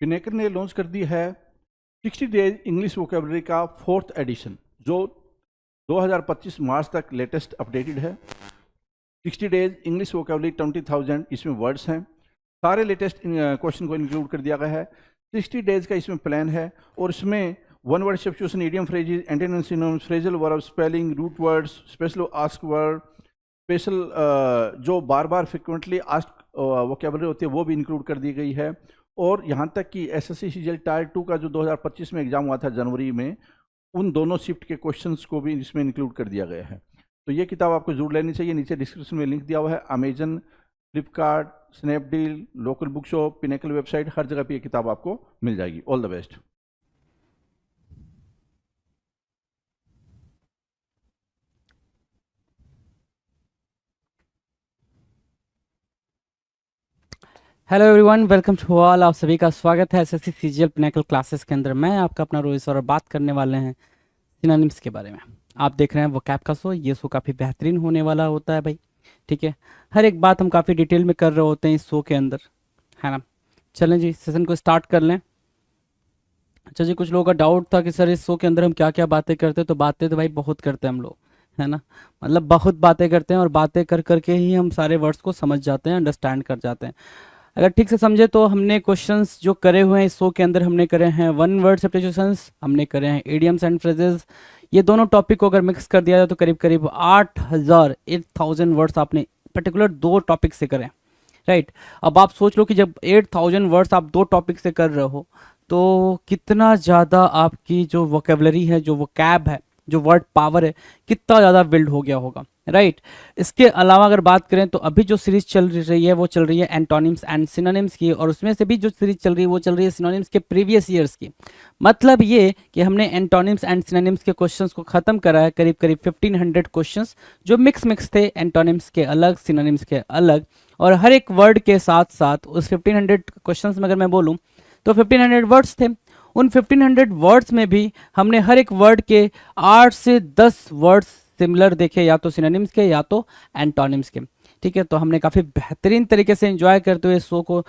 पिनेकर ने लॉन्च कर दी है 60 डेज इंग्लिश वोकेबलरी का 4th एडिशन, जो 2025 मार्च तक लेटेस्ट अपडेटेड है। 60 डेज इंग्लिश वोकेबलरी 20,000 इसमें वर्ड्स हैं। सारे लेटेस्ट क्वेश्चन को इंक्लूड कर दिया गया है। 60 डेज का इसमें प्लान है और इसमें one word substitution, idiom phrases, antonyms, synonyms, phrasal verb, spelling, root words, special ask word, special जो बार बार फ्रिक्वेंटली आस्क वोकेबलरी होती है वो भी इंक्लूड कर दी गई है। और यहाँ तक कि एसएससी सीजीएल टायर 2 का जो 2025 में एग्जाम हुआ था जनवरी में, उन दोनों शिफ्ट के क्वेश्चंस को भी इसमें इंक्लूड कर दिया गया है। तो ये किताब आपको जरूर लेनी चाहिए। नीचे डिस्क्रिप्शन में लिंक दिया हुआ है। Amazon, Flipkart, Snapdeal, local book shop, Pinnacle website, हर जगह पे ये किताब आपको मिल जाएगी। All the best. Hello everyone, welcome to all. आप सभी का स्वागत है एसएससी सीजीएल पिनेकल क्लासेस के अंदर। मैं आपका अपना रोहित सर और बात करने वाले हैं सिनोनिम्स के बारे में। आप देख रहे हैं वोकैब का शो। ये शो काफ़ी बेहतरीन होने वाला होता है भाई, ठीक है। हर एक बात हम काफ़ी डिटेल में कर रहे होते हैं इस शो के अंदर, है ना। चलें जी, सेशन को स्टार्ट कर लें। अच्छा जी, कुछ लोगों का डाउट था कि सर इस शो के अंदर हम क्या क्या बातें करते हैं। तो बातें तो भाई बहुत करते हैं हम लोग, है ना। मतलब बहुत बातें करते हैं और बातें कर करके ही हम सारे वर्ड्स को समझ जाते हैं, अंडरस्टैंड कर जाते हैं। अगर ठीक से समझे तो हमने क्वेश्चंस जो करे हुए हैं इस शो के अंदर, हमने करे हैं वन वर्ड सब्स्टिट्यूशंस, हमने करे हैं इडियम्स एंड फ्रेजेस। ये दोनों टॉपिक को अगर मिक्स कर दिया जाए तो करीब करीब 8,000 वर्ड्स आपने पर्टिकुलर दो टॉपिक से करें, राइट। अब आप सोच लो कि जब 8,000 वर्ड्स आप दो टॉपिक से कर रहे हो तो कितना ज़्यादा आपकी जो वोकेबलरी है, जो वोकैब है, जो वर्ड पावर है, कितना ज़्यादा बिल्ड हो गया होगा, राइट। इसके अलावा अगर बात करें तो अभी जो सीरीज चल रही है वो चल रही है एंटोनिम्स एंड सिनोनिम्स की, और उसमें से भी जो सीरीज चल रही है वो चल रही है सिनोनिम्स के प्रीवियस ईयर्स की। मतलब ये कि हमने एंटोनिम्स एंड सिनोनिम्स के क्वेश्चंस को ख़त्म करा है, करीब करीब 1500 क्वेश्चंस जो मिक्स थे, एंटोनिम्स के अलग, सिनोनिम्स के अलग। और हर एक वर्ड के साथ साथ उस 1500 क्वेश्चंस में अगर मैं बोलूँ तो 1500 वर्ड्स थे। उन 1500 वर्ड्स में भी हमने हर एक वर्ड के 8 से 10 वर्ड्स सिमिलर देखे, या तो सिनोनिम्स के या तो एंटोनिम्स के, ठीक है। तो हमने काफ़ी बेहतरीन तरीके से एंजॉय करते हुए शो को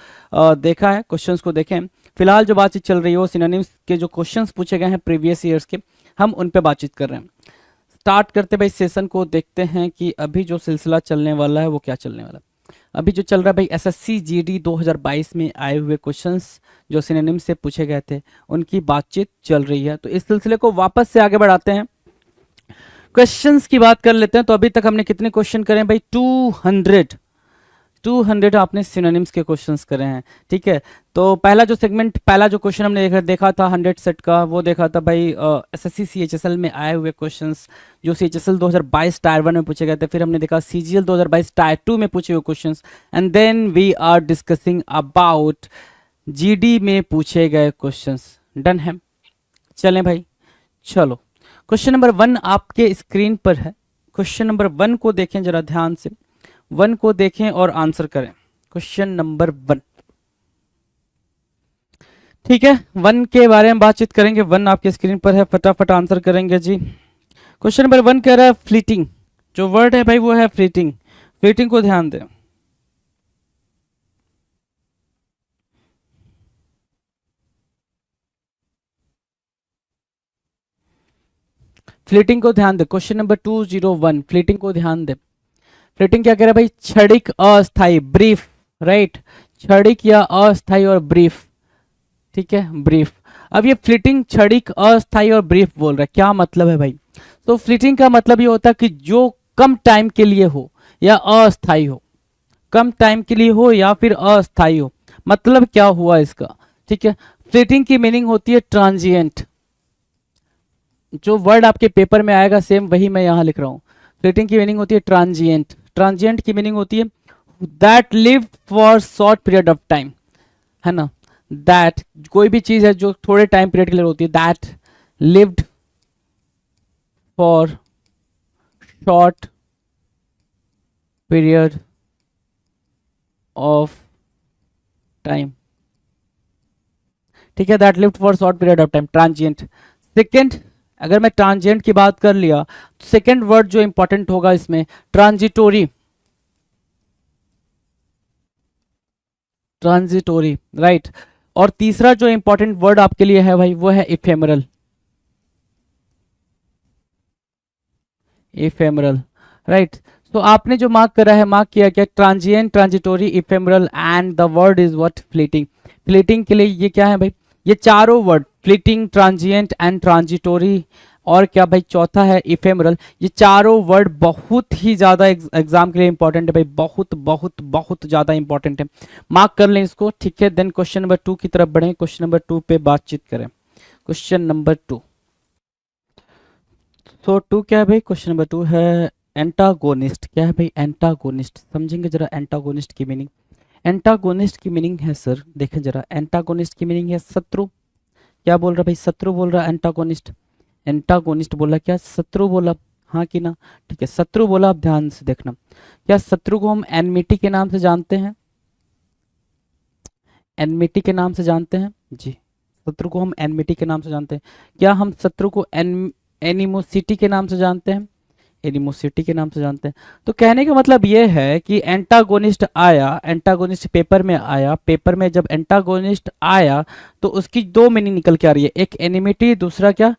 देखा है, क्वेश्चंस को देखें। फिलहाल जो बातचीत चल रही है वो सिनोनिम्स के जो क्वेश्चंस पूछे गए हैं प्रीवियस ईयर्स के, हम उन पे बातचीत कर रहे हैं। स्टार्ट करते भाई सेशन को, देखते हैं कि अभी जो सिलसिला चलने वाला है वो क्या चलने वाला है। अभी जो चल रहा है भाई एसएससी जीडी 2022 में आए हुए क्वेश्चंस जो सिनोनिम्स से पूछे गए थे उनकी बातचीत चल रही है। तो इस सिलसिले को वापस से आगे बढ़ाते हैं, क्वेश्चंस की बात कर लेते हैं। तो अभी तक हमने कितने क्वेश्चन करे हैं भाई? 200 आपने सिनोनिम्स के क्वेश्चंस करे हैं, ठीक है। तो पहला जो सेगमेंट, पहला जो क्वेश्चन हमने देखा था 100 सेट का, वो देखा था भाई एसएससी सीएचएसएल में आए हुए क्वेश्चंस जो सीएचएसएल 2022 टायर 1 में पूछे गए थे। फिर हमने देखा सीजीएल 2022 टायर 2 में पूछे हुए questions, and then we are discussing about GD में पूछे गए क्वेश्चंस। डन है, चलें भाई, चलो। क्वेश्चन नंबर 1 आपके स्क्रीन पर है। क्वेश्चन नंबर 1 को देखें जरा ध्यान से, 1 को देखें और आंसर करें। क्वेश्चन नंबर 1, ठीक है। 1 के बारे में बातचीत करेंगे। 1 आपके स्क्रीन पर है, फटाफट आंसर करेंगे जी। क्वेश्चन नंबर 1 कह रहा है फ्लीटिंग। जो वर्ड है भाई वो है फ्लीटिंग। फ्लीटिंग को ध्यान दें, फ्लीटिंग को ध्यान दे। क्वेश्चन नंबर 201, फ्लीटिंग को ध्यान दे। फ्लीटिंग क्या कह रहा है भाई? क्षणिक, अस्थाई, ब्रीफ, राइट। क्षणिक या अस्थाई और ब्रीफ, ठीक है, ब्रीफ। अब ये फ्लीटिंग, क्षणिक, अस्थाई और ब्रीफ बोल रहा है, क्या मतलब है भाई? तो फ्लीटिंग का मतलब ये होता है कि जो कम टाइम के लिए हो या अस्थाई हो, कम टाइम के लिए हो या फिर अस्थाई हो। मतलब क्या हुआ इसका, ठीक है। फ्लीटिंग की मीनिंग होती है ट्रांजिएंट। जो वर्ड आपके पेपर में आएगा सेम वही मैं यहां लिख रहा हूं। फ्लीटिंग की मीनिंग होती है ट्रांजिएंट। ट्रांजिएंट की मीनिंग होती है that live for short period of time, है ना। दैट कोई भी चीज है जो थोड़े टाइम पीरियड के लिए होती है, that lived for short period of time, ठीक है। That lived for short period of time, transient. Second, अगर मैं ट्रांजिएंट की बात कर लिया तो सेकेंड वर्ड जो इंपॉर्टेंट होगा इसमें ट्रांजिटोरी। ट्रांजिटोरी, राइट। और तीसरा जो इंपॉर्टेंट वर्ड आपके लिए है भाई वो है इफेमरल। Ephemeral, right. तो आपने जो मार्क करा है, मार्क किया क्या, transient, transitory, ephemeral and the word is what, fleeting. Fleeting के लिए ये क्या है भाई, ये चारों word fleeting, transient and transitory और क्या भाई चौथा है इफेमरल, ये चारों वर्ड बहुत ही ज्यादा एग्जाम के लिए इंपॉर्टेंट है भाई, बहुत बहुत बहुत ज्यादा इंपॉर्टेंट है। मार्क कर लें इसको, ठीक है। देन क्वेश्चन नंबर 2 की तरफ बढ़ें, क्वेश्चन नंबर 2 पे बातचीत करें। क्वेश्चन नंबर 2, तो 2 क्या है भाई, क्वेश्चन नंबर 2 है एंटागोनिस्ट। क्या है भाई, एंटागोनिस्ट। समझेंगे जरा एंटागोनिस्ट की मीनिंग। एंटागोनिस्ट की मीनिंग है सर, देखें जरा, एंटागोनिस्ट की मीनिंग है शत्रु। क्या बोल रहा भाई, शत्रु बोल रहा एंटागोनिस्ट। एंटागोनिस्ट बोला क्या, शत्रु बोला, हाँ कि ना, ठीक है, शत्रु बोला। आप ध्यान से देखना, क्या शत्रु को हम एनमिटी के नाम से जानते हैं, एनमिटी के नाम से जानते हैं जी, शत्रु को हम एनमिटी के नाम से जानते हैं। क्या हम शत्रु को एनिमोसिटी के नाम से जानते हैं, एनिमोसिटी के नाम से जानते हैं। तो कहने का मतलब ये है कि एंटागोनिस्ट आया, एंटागोनिस्ट पेपर में आया, पेपर में जब एंटागोनिस्ट आया तो उसकी दो मीनिंग निकल के आ रही है, एक एनिमिटी, दूसरा क्या,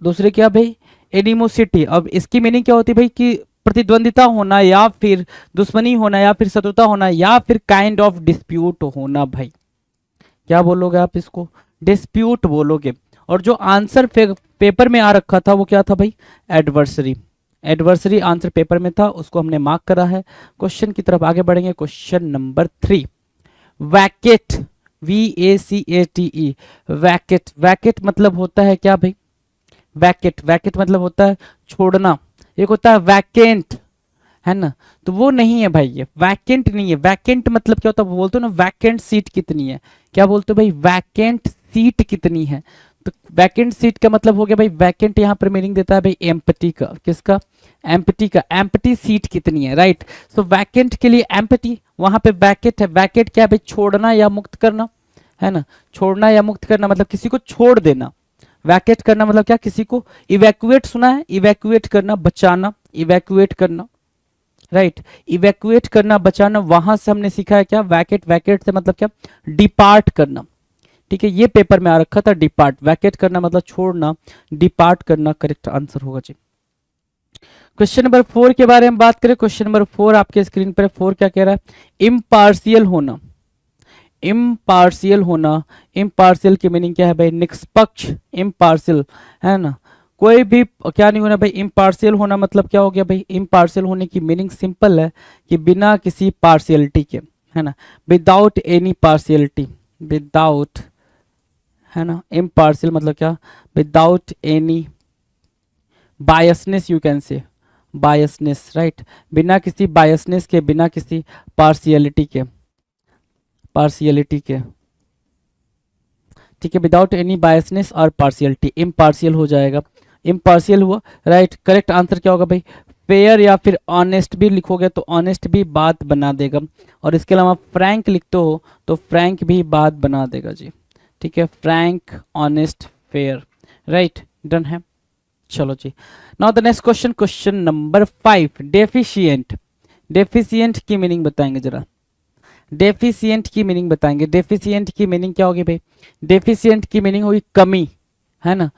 दूसरे क्या भाई एनिमोसिटी। अब इसकी मीनिंग क्या होती है भाई कि प्रतिद्वंदिता होना या फिर दुश्मनी होना या फिर शत्रुता होना या फिर काइंड ऑफ डिस्प्यूट होना भाई। क्या बोलोगे आप इसको, डिस्प्यूट बोलोगे। और जो आंसर पेपर में आ रखा था वो क्या था भाई, एडवर्सरी। एडवर्सरी आंसर पेपर में था, उसको हमने मार्क करा है। क्वेश्चन की तरफ आगे बढ़ेंगे, क्वेश्चन नंबर 3, वैकेट, VACATE, वैकेट। वैकेट मतलब होता है क्या भाई, वैकेट, वैकेट मतलब होता है छोड़ना। एक होता है वैकेंट, है ना, तो वो नहीं है भाई, ये वैकेंट नहीं है। वैकेंट मतलब क्या होता है, बोलते हो ना वैकेंट सीट कितनी है, क्या बोलते हो भाई, वैकेंट सीट कितनी है। तो वैकेंट सीट का मतलब हो गया भाई, वैकेंट यहाँ पर मीनिंग देता है भाई एम्प्टी का, किसका, एम्प्टी का, एम्प्टी सीट कितनी है, राइट। सो वैकेंट के लिए एम्प्टी, वहां पे वैकेट है। वैकेट क्या है भाई, छोड़ना या मुक्त करना, है ना, छोड़ना या मुक्त करना मतलब किसी को छोड़ देना। वैकेट करना मतलब क्या, किसी को इवैक्यूएट, सुना है, इवैक्यूएट करना, बचाना, इवैक्यूएट करना, राइट, इवैक्यूएट करना, बचाना। वहां से हमने सीखा है क्या, वैकेट, वैकेट से मतलब क्या, डिपार्ट करना, ठीक है, ये पेपर में आ रखा था डिपार्ट। वैकेट करना मतलब छोड़ना, डिपार्ट करना करेक्ट आंसर होगा जी। क्वेश्चन नंबर 4 के बारे में बात करें, क्वेश्चन नंबर 4 आपके स्क्रीन पर, 4 क्या कह रहा है, इम्पार्शियल होना। इम्पार्शियल होना, इम्पार्शियल की मीनिंग क्या है भाई, निष्पक्ष, इम्पार्शियल, है ना, कोई भी क्या नहीं होना भाई। इम्पार्शियल होना मतलब क्या हो गया भाई, इम्पार्शियल होने की मीनिंग सिंपल है कि बिना किसी पार्शियलिटी के, है ना, विदाउट एनी पार्शियलिटी, विदाउट, है ना, इम्पार्शियल मतलब क्या, without any biasness, you can से बायसनेस, राइट, बिना किसी बायसनेस के, बिना किसी पार्शियलिटी के, पार्शियलिटी के, ठीक है, विदाउट एनी बायसनेस और पार्शियलिटी, इम्पार्शियल हो जाएगा। इम्पार्शियल हुआ, राइट। करेक्ट आंसर क्या होगा भाई, फेयर या फिर ऑनेस्ट भी लिखोगे तो ऑनेस्ट भी बात बना देगा, और इसके अलावा फ्रैंक लिखते हो तो फ्रैंक भी बात बना देगा जी, ठीक है, frank, honest, fair, right, done है। चलो जी, now the next question, question number 5, deficient. Deficient की मीनिंग बताएंगे जरा, डेफिशिएंट की मीनिंग बताएंगे। डेफिशिएंट की मीनिंग क्या होगी भाई, डेफिशिएंट की मीनिंग होगी कमी, है ना,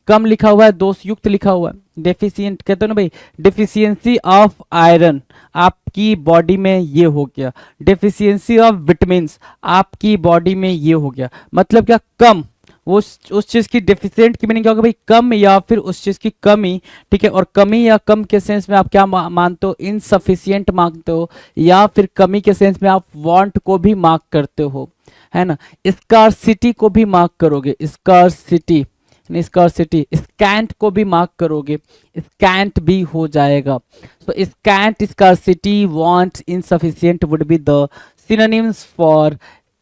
कम लिखा हुआ है, दोष युक्त लिखा हुआ है। डेफिशिएंट कहते हो ना भाई, डेफिशिएंसी ऑफ आयरन, आपकी बॉडी में ये हो गया। डेफिशिएंसी ऑफ विटामिन्स, आपकी बॉडी में ये हो गया, मतलब क्या, कम। वो उस चीज की डेफिशिएंट की मीनिंग क्या होगा भाई, कम या फिर उस चीज की कमी, ठीक है। और कमी या कम के सेंस में आप क्या मानते हो, इनसफिशिएंट मानते हो, या फिर कमी के सेंस में आप वांट को भी मार्क करते हो, है ना। स्कार्सिटी को भी मार्क करोगे, स्कार्सिटी, स्कार्सिटी, स्कैंट को भी मार्क करोगे, स्कैंट भी हो जाएगा। So scant, scarcity, want, insufficient would be the synonyms for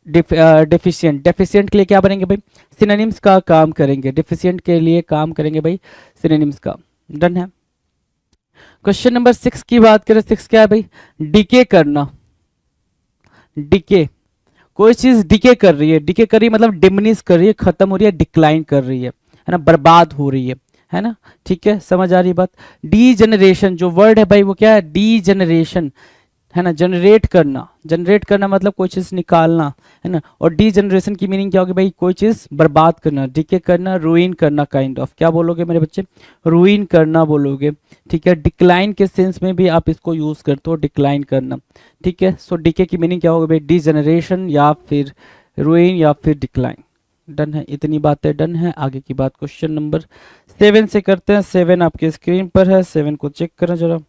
deficient. Deficient के लिए क्या बनेंगे भाई, सिनोनिम्स का काम करेंगे, डेफिशिएंट के लिए काम करेंगे भाई सिनोनिम्स का, डन है। क्वेश्चन नंबर 6 की बात करें, 6 क्या है भाई, डिके करना। डिके, कोई चीज डिके कर रही है, डिके कर रही है मतलब डिमिनिश कर रही है, खत्म हो रही है, डिक्लाइन कर रही है ना, बर्बाद हो रही है ना, ठीक है, समझ आ रही बात। डीजेनरेशन जो वर्ड है भाई वो क्या है, डीजेनरेशन, है ना, जनरेट करना, जनरेट करना मतलब कोई चीज़ निकालना, है ना। और डीजनरेशन की मीनिंग क्या होगी भाई, कोई चीज़ बर्बाद करना, डिके करना, रूइन करना, काइंड ऑफ, क्या बोलोगे मेरे बच्चे, रूइन करना बोलोगे, ठीक है। डिक्लाइन के सेंस में भी आप इसको यूज़ करते हो, डिक्लाइन करना, ठीक है। सो डीके की मीनिंग क्या होगी भाई, डीजनरेशन या फिर रूइन या फिर डिक्लाइन। डन है, इतनी बातें डन है। आगे की बात क्वेश्चन नंबर 7 से करते हैं। 7 आपके स्क्रीन पर है, 7 को चेक करें जरा।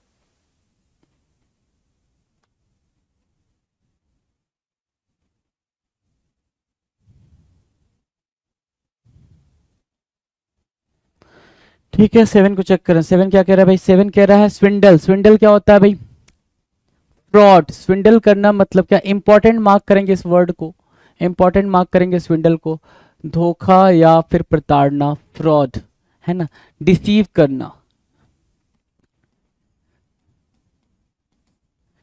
ठीक है, 7 को चेक करें। 7 क्या कह रहा है भाई, 7 कह रहा है स्विंडल। स्विंडल क्या होता है भाई, फ्रॉड। स्विंडल करना मतलब क्या, इंपॉर्टेंट मार्क करेंगे इस वर्ड को, इंपॉर्टेंट मार्क करेंगे स्विंडल को, धोखा या फिर प्रताड़ना, फ्रॉड, है ना। डिसीव करना,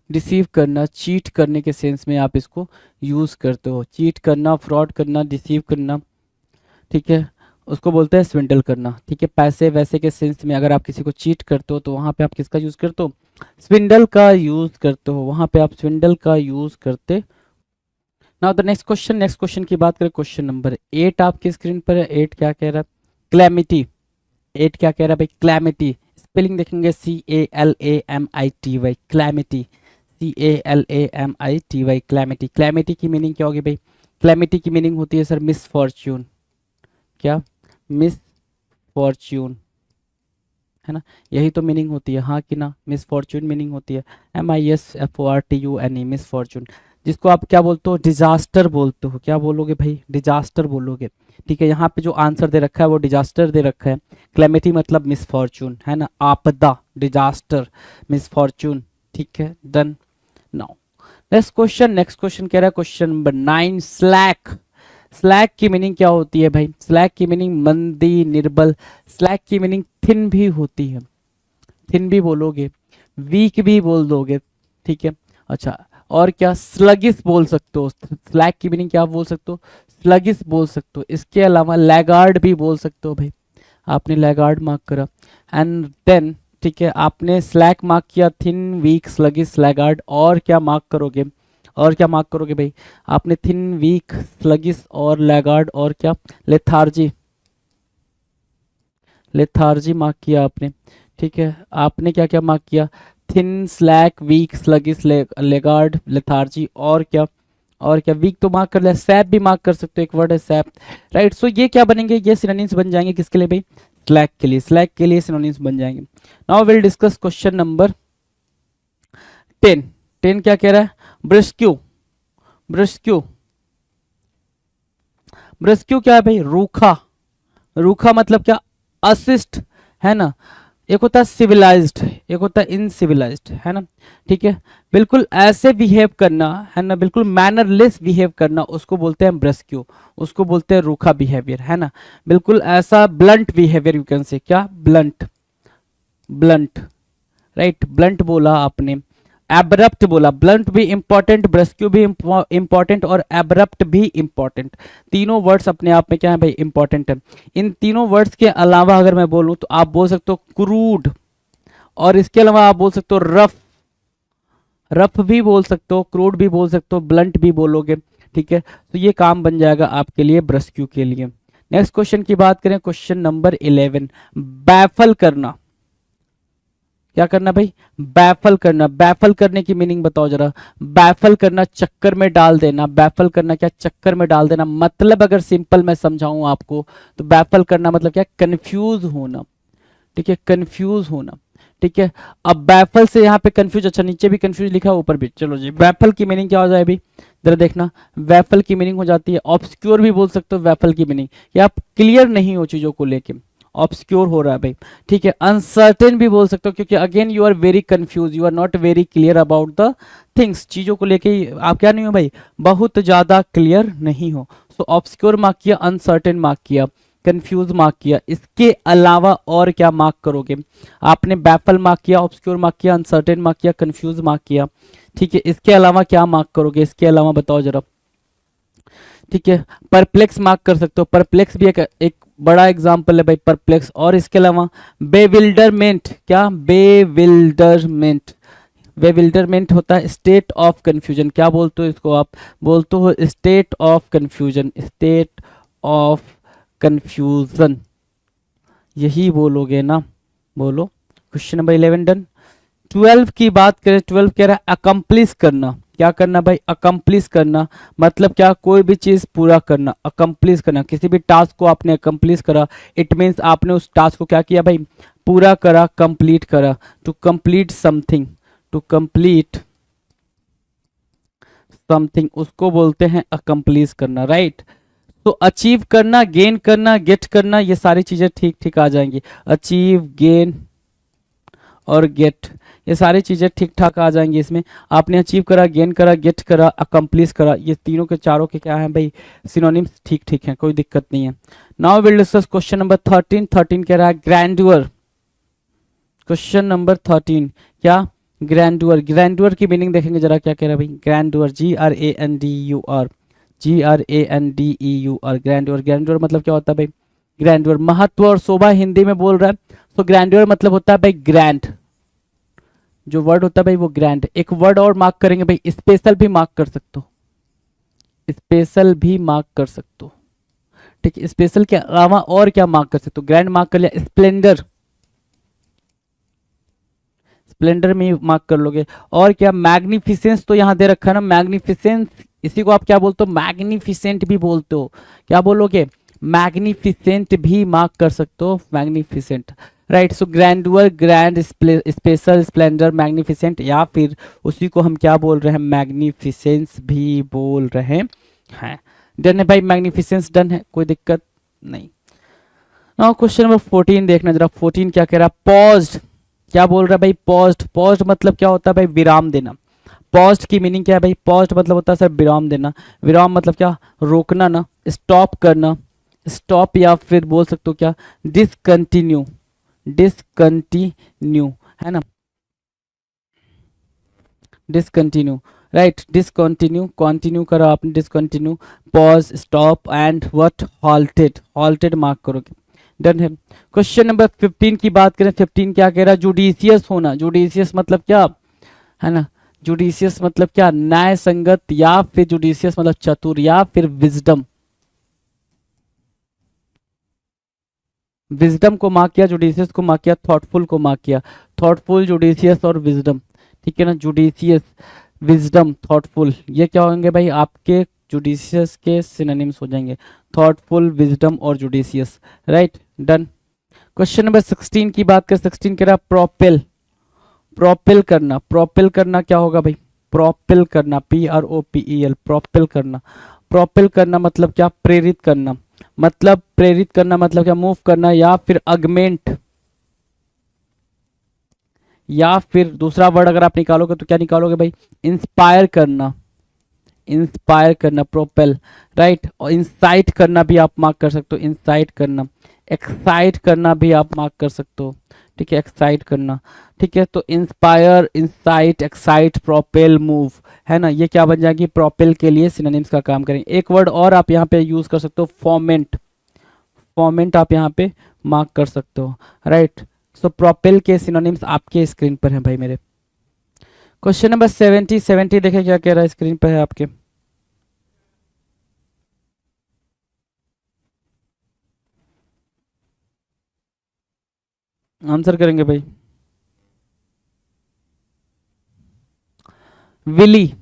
डिसीव करना, चीट करने के सेंस में आप इसको यूज करते हो। चीट करना, फ्रॉड करना, डिसीव करना, ठीक है, उसको बोलते हैं स्विंडल करना, ठीक है। पैसे वैसे के सेंस में अगर आप किसी को चीट करते हो तो वहां पे आप किसका यूज करते हो, स्विंडल का यूज करते हो, वहां पे आप स्विंडल का यूज करते। Now the next question, next question की बात करें, क्वेश्चन नंबर 8 आपकी स्क्रीन पर है। 8 क्या कह रहा है, क्लैमिटी। 8 क्या कह रहा है भाई, क्लैमिटी। स्पेलिंग देखेंगे CALAMITY, calamity, CALAMITY, calamity. Calamity की मीनिंग क्या होगी भाई, क्लैमिटी की मीनिंग होती है सर मिसफॉर्च्यून, क्या, मिस फॉर्च्यून, है ना, यही तो मीनिंग होती है, हाँ कि ना, मिस फॉर्च्यून मीनिंग होती है, MISFORTUNE, मिस फॉर्च्यून, जिसको आप क्या बोलते हो, डिजास्टर बोलते हो। क्या बोलोगे भाई, डिजास्टर बोलोगे, ठीक है। यहाँ पे जो आंसर दे रखा है वो डिजास्टर दे रखा है। क्लेमिटी मतलब मिस फॉर्च्यून, है ना, आपदा, डिजास्टर, मिस फॉर्च्यून, ठीक है, done. Now next question, next question कह रहा है क्वेश्चन नंबर 9, स्लैक। स्लैक की मीनिंग क्या होती है भाई, स्लैक की मीनिंग मंदी, निर्बल। स्लैक की मीनिंग थिन भी होती है, थिन भी बोलोगे, वीक भी बोल दोगे, ठीक है। अच्छा, और क्या, स्लगिस बोल सकते हो। स्लैक की मीनिंग क्या बोल सकते हो, स्लगिस बोल सकते हो। इसके अलावा लैगार्ड भी बोल सकते हो भाई, आपने लैगार्ड मार्क करा, एंड देन, ठीक है, आपने स्लैक मार्क किया, थिन, वीक, स्लगिस, लैगार्ड, और क्या मार्क करोगे, और क्या मार्क करोगे भाई, आपने थिन, वीक, स्लगिस और लैगार्ड, और क्या, लेथार्जी, लेथार्जी मार्क किया आपने, ठीक है। आपने क्या क्या मार्क किया, thin, slack, weak, sluggish, laggard, lethargy, और क्या, और क्या, वीक तो मार्क कर लिया, सैप भी मार्क कर सकते हो, एक वर्ड है सैप, राइट। सो ये क्या बनेंगे, ये सिनोनिम्स बन जाएंगे किसके लिए भाई, स्लैक के लिए, स्लैक के लिए सिनोनिम्स बन जाएंगे। Now will discuss question number 10। 10 क्या कह रहा है, ब्रिस्क्यू। ब्रिस्क्यू, ब्रिस्क्यू क्या है भाई, रूखा। रूखा मतलब क्या, असिस्ट, है ना। एक होता है सिविलाइज्ड, एक होता है इनसिविलाइज्ड, है ना, ठीक है। बिल्कुल ऐसे बिहेव करना, है ना, बिल्कुल मैनरलेस बिहेव करना, उसको बोलते हैं ब्रस्क्यू, उसको बोलते हैं रूखा बिहेवियर, है ना। बिल्कुल ऐसा ब्लंट बिहेवियर, यू कैन से, क्या, ब्लंट, ब्लंट, राइट, ब्लंट बोला आपने, एब्रप्ट बोला। ब्लंट भी इंपॉर्टेंट, ब्रस्क्यू भी इंपॉर्टेंट, और एब्रप्ट भी इंपॉर्टेंट। तीनों वर्ड्स अपने आप में क्या है भाई, इंपॉर्टेंट है। इन तीनों वर्ड्स के अलावा अगर मैं बोलूं तो आप बोल सकते हो क्रूड, और इसके अलावा आप बोल सकते हो रफ, रफ भी बोल सकते हो, क्रूड भी बोल सकते हो, ब्लंट भी बोलोगे, ठीक है। तो ये काम बन जाएगा आपके लिए ब्रस्क्यू के लिए। नेक्स्ट क्वेश्चन की बात करें, क्वेश्चन नंबर 11, बैफल करना। क्या करना भाई, बैफल करना। बैफल करने की मीनिंग बताओ जरा, बैफल करना चक्कर में डाल देना, बैफल करना क्या, चक्कर में डाल देना। मतलब अगर सिंपल मैं समझाऊं आपको तो बैफल करना मतलब क्या, कंफ्यूज होना, ठीक है, कंफ्यूज होना, ठीक है। अब बैफल से यहाँ पे कंफ्यूज, अच्छा नीचे भी कंफ्यूज लिखा है, ऊपर भी, चलो जी। बैफल की मीनिंग क्या हो जाए अभी, जरा देखना, बैफल की मीनिंग हो जाती है ऑब्सक्योर भी बोल सकते हो। बैफल की मीनिंग या आप क्लियर नहीं हो चीजों को लेके, ऑब्सक्योर हो रहा है भाई, ठीक है। अनसर्टेन भी बोल सकते हो, क्योंकि again you are very confuse, you are not very clear about the things, चीजों को लेके आप क्या नहीं हो भाई, बहुत ज्यादा क्लियर नहीं हो। सो ऑब्सक्योर मार्क किया, अनसर्टेन मार्क किया, कंफ्यूज मार्क किया। इसके अलावा और क्या मार्क करोगे, आपने बैफल मार्क किया, ऑब्सक्योर मार्क किया, अनसर्टेन मार्क किया, कंफ्यूज मार्क किया, ठीक है। इसके अलावा क्या मार्क करोगे, इसके अलावा बताओ जरा, ठीक है। परप्लेक्स मार्क कर सकते हो, परप्लेक्स भी एक बड़ा एग्जाम्पल है भाई, परप्लेक्स। और इसके अलावा बेविल्डरमेंट, क्या, बेविल्डरमेंट, बेविल्डरमेंट होता है स्टेट ऑफ कंफ्यूजन। क्या बोलते हो इसको आप? बोलते हो state of confusion, state of confusion, यही बोलोगे ना? बोलो। Question number 11 done. 12 की बात करें, 12 कह रहा है अकम्प्लिश करना। क्या करना भाई? अकम्प्लिश करना मतलब क्या? कोई भी चीज पूरा करना, अकम्प्लिश करना। किसी भी टास्क को आपने अकम्प्लिश करा, इट मीन्स आपने उस टास्क को क्या किया भाई? पूरा करा, कंप्लीट करा। To complete something, to complete something, उसको बोलते हैं अकम्प्लिश करना, राइट? तो अचीव करना, गेन करना, गेट करना, ये सारी चीजें ठीक ठीक आ जाएंगी। अचीव, गेन और गेट, ये सारी चीजें ठीक ठाक आ जाएंगी इसमें। आपने अचीव करा, गेन करा, गेट करा, अकम्प्लिश करा, ये तीनों के चारों के क्या हैं भाई? सिनोनिम्स ठीक ठीक हैं, कोई दिक्कत नहीं है। Now will discuss question number 13। 13 कह रहा है ग्रैंडुअर। क्वेश्चन नंबर 13 क्या? ग्रैंडुअर। ग्रैंडुअर की मीनिंग देखेंगे जरा, क्या कह रहा है भाई? ग्रैंडुअर, GRANDUR, GRANDEUR, ग्रैंडुअर। ग्रैंडुअर मतलब क्या होता है भाई? ग्रैंडुअर, महत्व और शोभा हिंदी में बोल रहा है। तो ग्रैंडुअर मतलब होता है भाई ग्रैंड, जो वर्ड होता है भाई वो ग्रैंड। एक वर्ड और मार्क करेंगे भाई, स्पेशल भी मार्क कर सकते हो, स्पेशल भी मार्क कर सकते हो, ठीक है? स्पेशल के अलावा और क्या मार्क कर सकते हो? ग्रैंड मार्क कर लिया, स्प्लेंडर, स्प्लेंडर में मार्क कर लोगे। और क्या? मैग्निफिसेंस तो यहाँ दे रखा है ना, मैग्निफिसेंस, इसी को आप क्या बोलते हो? मैग्निफिसेंट भी बोलते हो। क्या बोलोगे? मैग्निफिसेंट भी मार्क कर सकते हो, मैग्निफिसेंट, राइट? सो ग्रैंडुअर, ग्रैंड, स्पेशल, स्प्लेंडर, मैग्निफिसेंट, या फिर उसी को हम क्या बोल रहे हैं? मैग्निफिसेंस भी बोल रहे हैं। डन है भाई, मैग्निफिसेंस डन है, कोई दिक्कत नहीं। नाउ क्वेश्चन नंबर 14 देखना जरा। 14 क्या कह रहा है? पॉज्ड। क्या बोल रहा है भाई? पॉज्ड। पॉज्ड मतलब क्या होता है भाई? विराम देना। पॉज्ड की मीनिंग क्या है भाई? पॉज्ड मतलब होता है सर विराम देना। विराम मतलब क्या? रोकना ना, स्टॉप करना, स्टॉप, या फिर बोल सकते हो क्या? डिसकंटिन्यू, डिसकंटिन्यू, है ना? Discontinue, right? डिसकंटिन्यू, कंटिन्यू करा आपने, discontinue, pause, stop and what? Halted, halted mark करोगे। डन है। क्वेश्चन नंबर 15 की बात करें। 15 क्या कह रहा है? जुडिशियस होना। जुडिशियस मतलब क्या? है ना? जुडिशियस मतलब क्या? न्याय संगत, या फिर जुडिशियस मतलब चतुर, या फिर विजडम। विजडम को मार्क किया, जुडिशियस को मार्क किया, थॉटफुल को मार्क किया। थॉटफुल, जुडिशियस और विजडम, ठीक है ना? जुडिशियस, विजडम, थॉटफुल, ये क्या होंगे भाई? आपके जुडिशियस के सिनोनिम्स हो जाएंगे। थॉटफुल, विजडम और judicious, right? Done. Question number 16 की बात करें। 16 कह रहा है प्रोपेल। प्रोपेल करना। प्रोपेल करना क्या होगा भाई? प्रोपेल करना, PROPEL, प्रोपेल करना। प्रोपेल करना मतलब क्या? प्रेरित करना। मतलब प्रेरित करना मतलब क्या? मूव करना, या फिर अगमेंट, या फिर दूसरा वर्ड अगर आप निकालोगे तो क्या निकालोगे भाई? इंस्पायर करना, इंस्पायर करना, प्रोपेल, राइट? और इंसाइट करना भी आप मार्क कर सकते हो, इंसाइट करना। एक्साइट करना भी आप मार्क कर सकते हो, ठीक है? एक्साइट करना, ठीक है? तो inspire, insight, excite, propel, move, है ना? ये क्या बन जाएगी? प्रोपेल के लिए सिनोनिम्स का काम करेंगे। एक वर्ड और आप यहाँ पे यूज कर सकते हो, फॉर्मेंट। फॉर्मेंट आप यहाँ पे मार्क कर सकते हो, राइट? सो प्रोपेल के सिनोनिम्स आपके स्क्रीन पर हैं भाई मेरे। Question number 70। 70 देखें क्या कह रहा है, स्क्रीन पर है आपके। आंसर करेंगे भाई। विली।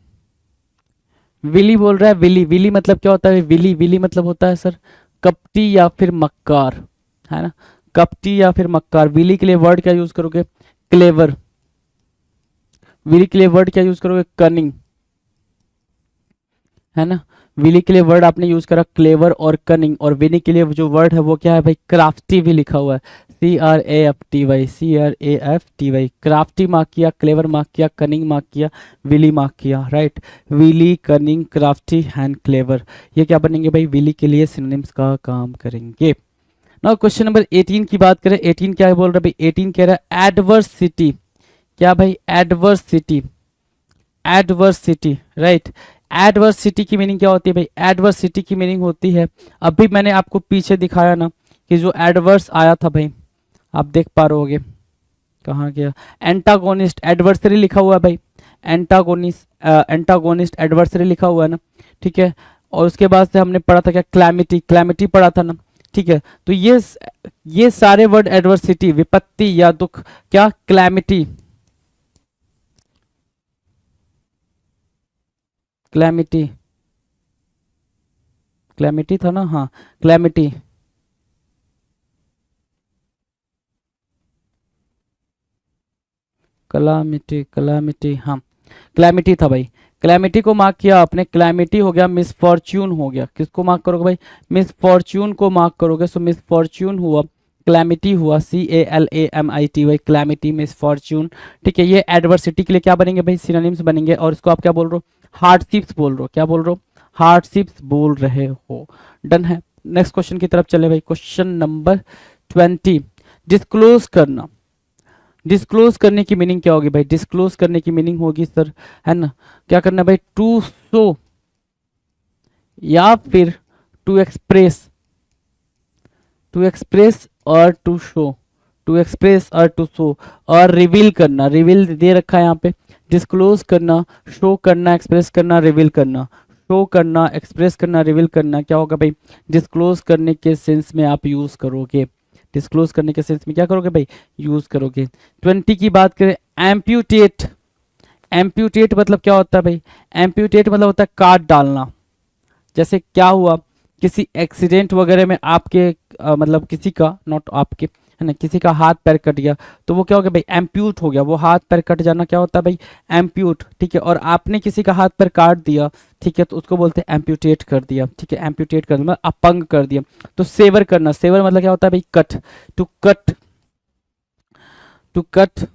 विली बोल रहा है, विली। विली मतलब क्या होता है? विली, विली मतलब होता है सर कपटी या फिर मक्कार, है ना? कपटी या फिर मक्कार। विली के लिए वर्ड क्या यूज करोगे? क्लेवर। विली के लिए वर्ड क्या यूज करोगे? कनिंग, है ना? विली के लिए वर्ड आपने यूज करा क्लेवर और कनिंग। और विनी के लिए जो वर्ड है वो क्या है भाई? क्राफ्टी भी लिखा हुआ है, CRAFTY, CRAFTY। क्राफ्टी मार्क किया, क्लेवर मार्क किया, कनिंग मार्क किया, विली मार्क किया, right? Wily, cunning, crafty and clever, ये क्या बनेंगे भाई? विली के लिए सिनोनिम्स का काम करेंगे। नाउ क्वेश्चन नंबर 18 की बात करें। 18 क्या बोल रहा है भाई? 18 कह रहा है एडवर्सिटी। क्या भाई? Adversity, adversity, right? एडवर्सिटी की मीनिंग क्या होती है भाई? एडवर्सिटी की मीनिंग होती है, अभी मैंने आपको पीछे दिखाया ना कि जो एडवर्स आया था भाई, आप देख पा रहे होगे, कहाँ गया? एंटागोनिस्ट, एडवर्सरी लिखा हुआ है भाई, एंटागोनिस्ट एडवर्सरी लिखा हुआ है ना, ठीक है। और उसके बाद से हमने पढ़ा था क्या, क्लैमिटी, क्लैमिटी पढ़ा था ना, ठीक है। तो ये सारे वर्ड, एडवर्सिटी विपत्ति या दुख, क्या क्लैमिटी, क्लैमिटी, क्लैमिटी था ना, हाँ क्लैमिटी, क्लैमिटी, क्लैमिटी, हाँ क्लैमिटी था भाई। क्लैमिटी को मार्क किया आपने, क्लैमिटी हो गया, मिसफॉर्च्यून हो गया। किसको मार्क करोगे भाई, मिसफॉर्च्यून को मार्क करोगे। सो मिसफॉर्च्यून हुआ, क्लैमिटी हुआ, CALAMIT भाई, क्लैमिटी, मिसफॉर्च्यून, ठीक है। ये एडवर्सिटी के लिए क्या बनेंगे भाई, सिनोनिम्स बनेंगे। और इसको आप क्या बोल रहे हो, हार्डशिप्स बोल रहे हो, क्या बोल रहे हो, हार्डशिप्स बोल रहे हो। डन है। नेक्स्ट क्वेश्चन की तरफ चले भाई, क्वेश्चन नंबर 20। डिस्क्लोज करना, डिस्क्लोज करने की मीनिंग क्या होगी भाई, डिस्क्लोज करने की मीनिंग होगी सर, है ना, क्या करना भाई, टू शो या फिर टू एक्सप्रेस, टू एक्सप्रेस और टू शो, टू एक्सप्रेस और टू शो, और रिवील करना, रिवील दे रखा है यहाँ पे। डिस्क्लोज करना, शो करना, एक्सप्रेस करना, रिवील करना, शो करना, एक्सप्रेस करना, रिवील करना, क्या होगा भाई, डिस्क्लोज करने के सेंस में आप यूज करोगे। डिस्क्लोज करने के सेंस में क्या करोगे भाई, यूज करोगे। 20 की बात करें, एम्प्यूटेट, एम्प्यूटेट मतलब क्या होता है भाई, एम्प्यूटेट मतलब होता है काट डालना। जैसे क्या हुआ, किसी एक्सीडेंट वगैरह में आपके मतलब किसी का, नॉट आपके, है ना, किसी का हाथ पैर कट गया, तो वो क्या हो गया भाई, एम्प्यूट हो गया। वो हाथ पैर कट जाना क्या होता है भाई, एम्प्यूट, ठीक है। और आपने किसी का हाथ पैर काट दिया, ठीक है, तो उसको बोलते हैं एम्प्यूटेट कर दिया, ठीक है। एम्प्यूटेट कर दिया मतलब अपंग कर दिया। तो सेवर करना, सेवर मतलब क्या होता है भाई, cut, to cut, to cut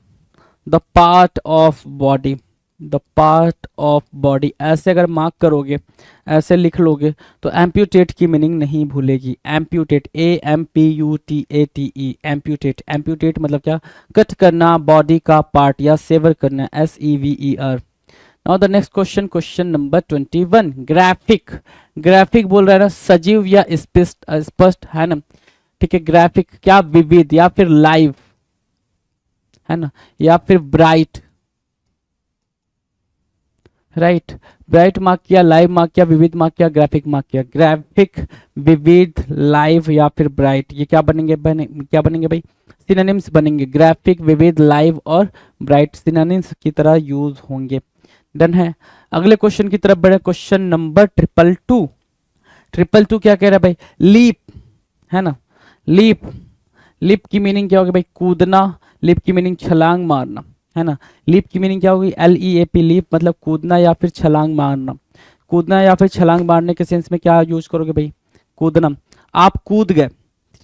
the part of body, the part of body, ऐसे अगर मार्क करोगे, ऐसे लिख लोगे, तो एम्प्यूटेट की मीनिंग नहीं भूलेगी। एम्प्यूटेट, AMPUTATE, एम्प्यूटेट, एम्प्यूटेट मतलब क्या, कट करना बॉडी का पार्ट या सेवर करना, SEVER। Now the next question, question number 21। Graphic, graphic बोल रहा है ना, सजीव या स्पष्ट, स्पष्ट, है ना, ठीक है। ग्राफिक क्या, विविध या फिर लाइव, है ना, या फिर ब्राइट, राइट, ब्राइट मार्क किया, लाइव मार्क किया, विविध मार्क किया, ग्राफिक मार्क किया। ग्राफिक, विविध, लाइव या फिर ब्राइट, ये क्या बनेंगे, क्या बनेंगे भाई, सिनोनिम्स बनेंगे। ग्राफिक, विविध, लाइव और ब्राइट सिनोनिम्स की तरह यूज होंगे। डन है। अगले क्वेश्चन की तरफ बढ़े, क्वेश्चन नंबर 222। 222 क्या कह रहा है भाई, लीप, है ना, लीप, लीप की मीनिंग क्या होगी भाई, कूदना। लीप की मीनिंग छलांग मारना, है ना। लीप की मीनिंग क्या होगी, LEAP, लीप मतलब कूदना या फिर छलांग मारना। कूदना या फिर छलांग मारने के सेंस में क्या यूज करोगे भाई, कूदना। आप कूद गए,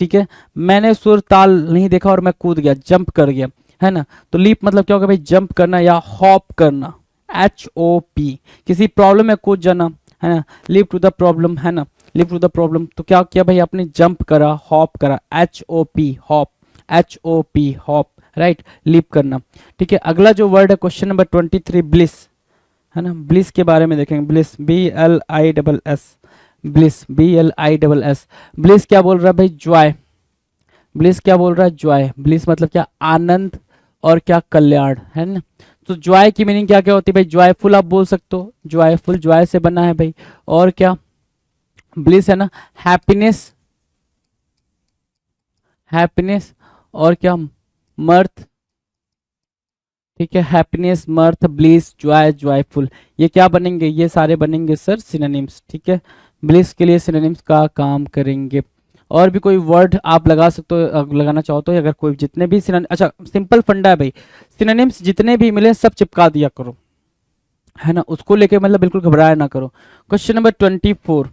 ठीक है, मैंने सुर ताल नहीं देखा और मैं कूद गया, जंप कर गया, है ना। तो लीप मतलब क्या होगा भाई, जंप करना या हॉप करना, HOP, किसी प्रॉब्लम में कूद जाना, है ना, लीप टू द प्रॉब्लम, है ना, लीप टू द प्रॉब्लम। तो क्या किया भाई, आपने जंप करा, हॉप करा, HOP, hop, HOP, hop, right, leap करना, ठीक है। अगला जो वर्ड है, क्वेश्चन नंबर 23, ब्लिस, है ना, ब्लिस के बारे में देखेंगे। Bliss, BLISS, bliss, BLISS। Bliss क्या बोल रहा है भाई, जॉय। ब्लिस क्या बोल रहा है, जॉय। ब्लिस मतलब क्या, आनंद और क्या, कल्याण, है ना। तो जॉय की मीनिंग क्या क्या होती है भाई, जॉयफुल आप बोल सकते हो, जॉयफुल जॉय से बना है भाई। और क्या, ब्लिस है ना, हैप्पीनेस, हैप्पीनेस, और क्या, मर्थ, ठीक है, हैप्पीनेस, मर्थ, ब्लिस, जॉय, जॉयफुल, ये क्या बनेंगे, ये सारे बनेंगे सर सिनोनिम्स, ठीक है। ब्लिस के लिए सिनोनिम्स का काम करेंगे। और भी कोई वर्ड आप लगा सकते हो, लगाना चाहो तो, अगर कोई जितने भी सिनोनिम, अच्छा सिंपल फंडा है भाई, सिनोनिम्स जितने भी मिले सब चिपका दिया करो, है ना, उसको लेके मतलब बिल्कुल घबराया ना करो। Question number 24,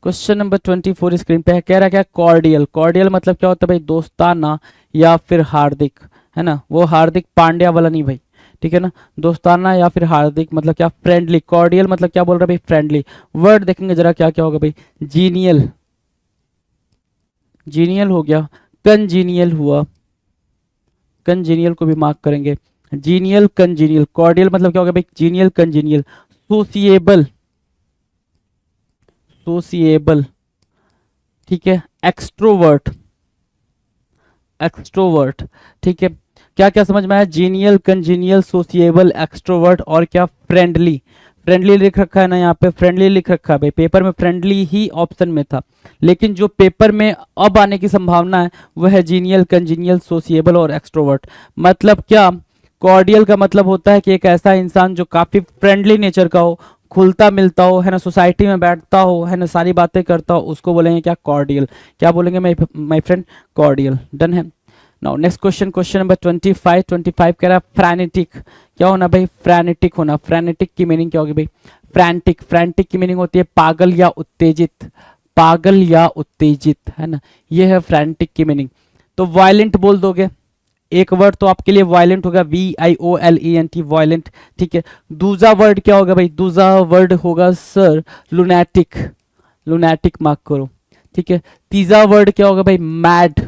question number 24 screen पे है, कह रहा है क्या, कॉर्डियल। कॉर्डियल मतलब क्या होता है भाई, दोस्ताना या फिर हार्दिक, है ना, वो हार्दिक पांड्या वाला नहीं भाई, ठीक है ना। दोस्ताना या फिर हार्दिक मतलब क्या, फ्रेंडली। कॉर्डियल मतलब क्या बोल रहा है भाई, फ्रेंडली। वर्ड देखेंगे जरा क्या क्या होगा भाई, जीनियल, जीनियल हो गया, कंजीनियल हुआ, कंजीनियल को भी मार्क करेंगे, जीनियल, कंजीनियल। कॉर्डियल मतलब क्या होगा भाई, जीनियल, कंजीनियल। सोसिएबल, सोसिएबल, ठीक है। एक्सट्रोवर्ट, एक्सट्रोवर्ट, ठीक है। क्या क्या समझ में आया? जीनियल, कंजीनियल, सोशिएबल, एक्सट्रोवर्ट और क्या फ्रेंडली। फ्रेंडली लिख रखा है ना यहाँ पे, फ्रेंडली लिख रखा है भाई, पेपर में फ्रेंडली ही ऑप्शन में था, लेकिन जो पेपर में अब आने की संभावना है वह है जीनियल, कंजीनियल, सोशिएबल और एक्सट्रोवर्ट। मतलब क्या? कॉर्डियल का मतलब होता है कि एक ऐसा इंसान जो काफी फ्रेंडली नेचर का हो, खुलता मिलता हो, है ना, सोसाइटी में बैठता हो, है ना, सारी बातें करता हो, उसको बोलेंगे क्या? कॉर्डियल। क्या बोलेंगे माय फ्रेंड? कॉर्डियल। डन है। Now next question, question number 25। 25 कह रहा है फ्रैनेटिक। क्या होना भाई? फ्रैनेटिक होना। फ्रैनेटिक की मीनिंग क्या होगी भाई? फ्रैंटिक। फ्रैंटिक की मीनिंग होती है पागल या उत्तेजित, पागल या उत्तेजित, है ना, ये है फ्रैंटिक की मीनिंग। तो वायलेंट बोल दोगे, एक वर्ड तो आपके लिए वायलेंट होगा, VIOLENT, वायलेंट। ठीक है, दूसरा वर्ड क्या होगा भाई? दूसरा वर्ड होगा सर लुनैटिक। लुनैटिक मार्क करो। ठीक है, तीसरा वर्ड क्या होगा भाई? मैड।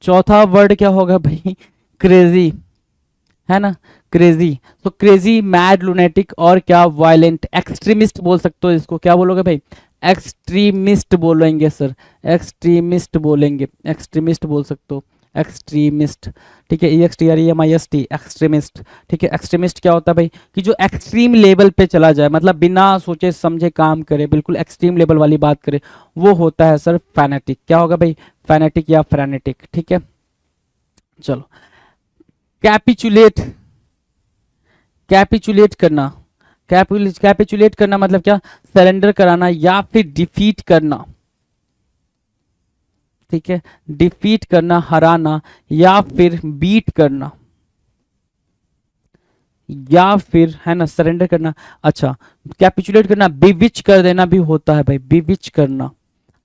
चौथा वर्ड क्या होगा भाई? क्रेजी, है ना, क्रेजी। तो क्रेजी, मैड, लुनेटिक और क्या? वायलेंट। एक्सट्रीमिस्ट बोल सकते हो इसको, क्या बोलोगे भाई? एक्सट्रीमिस्ट बोलेंगे सर, एक्सट्रीमिस्ट बोलेंगे, एक्सट्रीमिस्ट बोल सकते हो, एक्सट्रीमिस्ट। ठीक है, EXTREMIST, एक्सट्रीमिस्ट। ठीक है, एक्सट्रीमिस्ट क्या होता है भाई? कि जो एक्सट्रीम लेवल पे चला जाए, मतलब बिना सोचे समझे काम करे, बिल्कुल एक्सट्रीम लेवल वाली बात करे, वो होता है सर फैनेटिक। क्या होगा भाई? फैनेटिक या फ्रैनेटिक। ठीक है, चलो। कैपिचुलेट, कैपिचुलेट करना। कैपिचुलेट करना मतलब क्या? सरेंडर कराना या फिर डिफीट करना। ठीक है, डिफीट करना, हराना, या फिर बीट करना, या फिर, है ना, सरेंडर करना। अच्छा, कैपिचुलेट करना, बिविच कर देना भी होता है भाई, बिविच करना,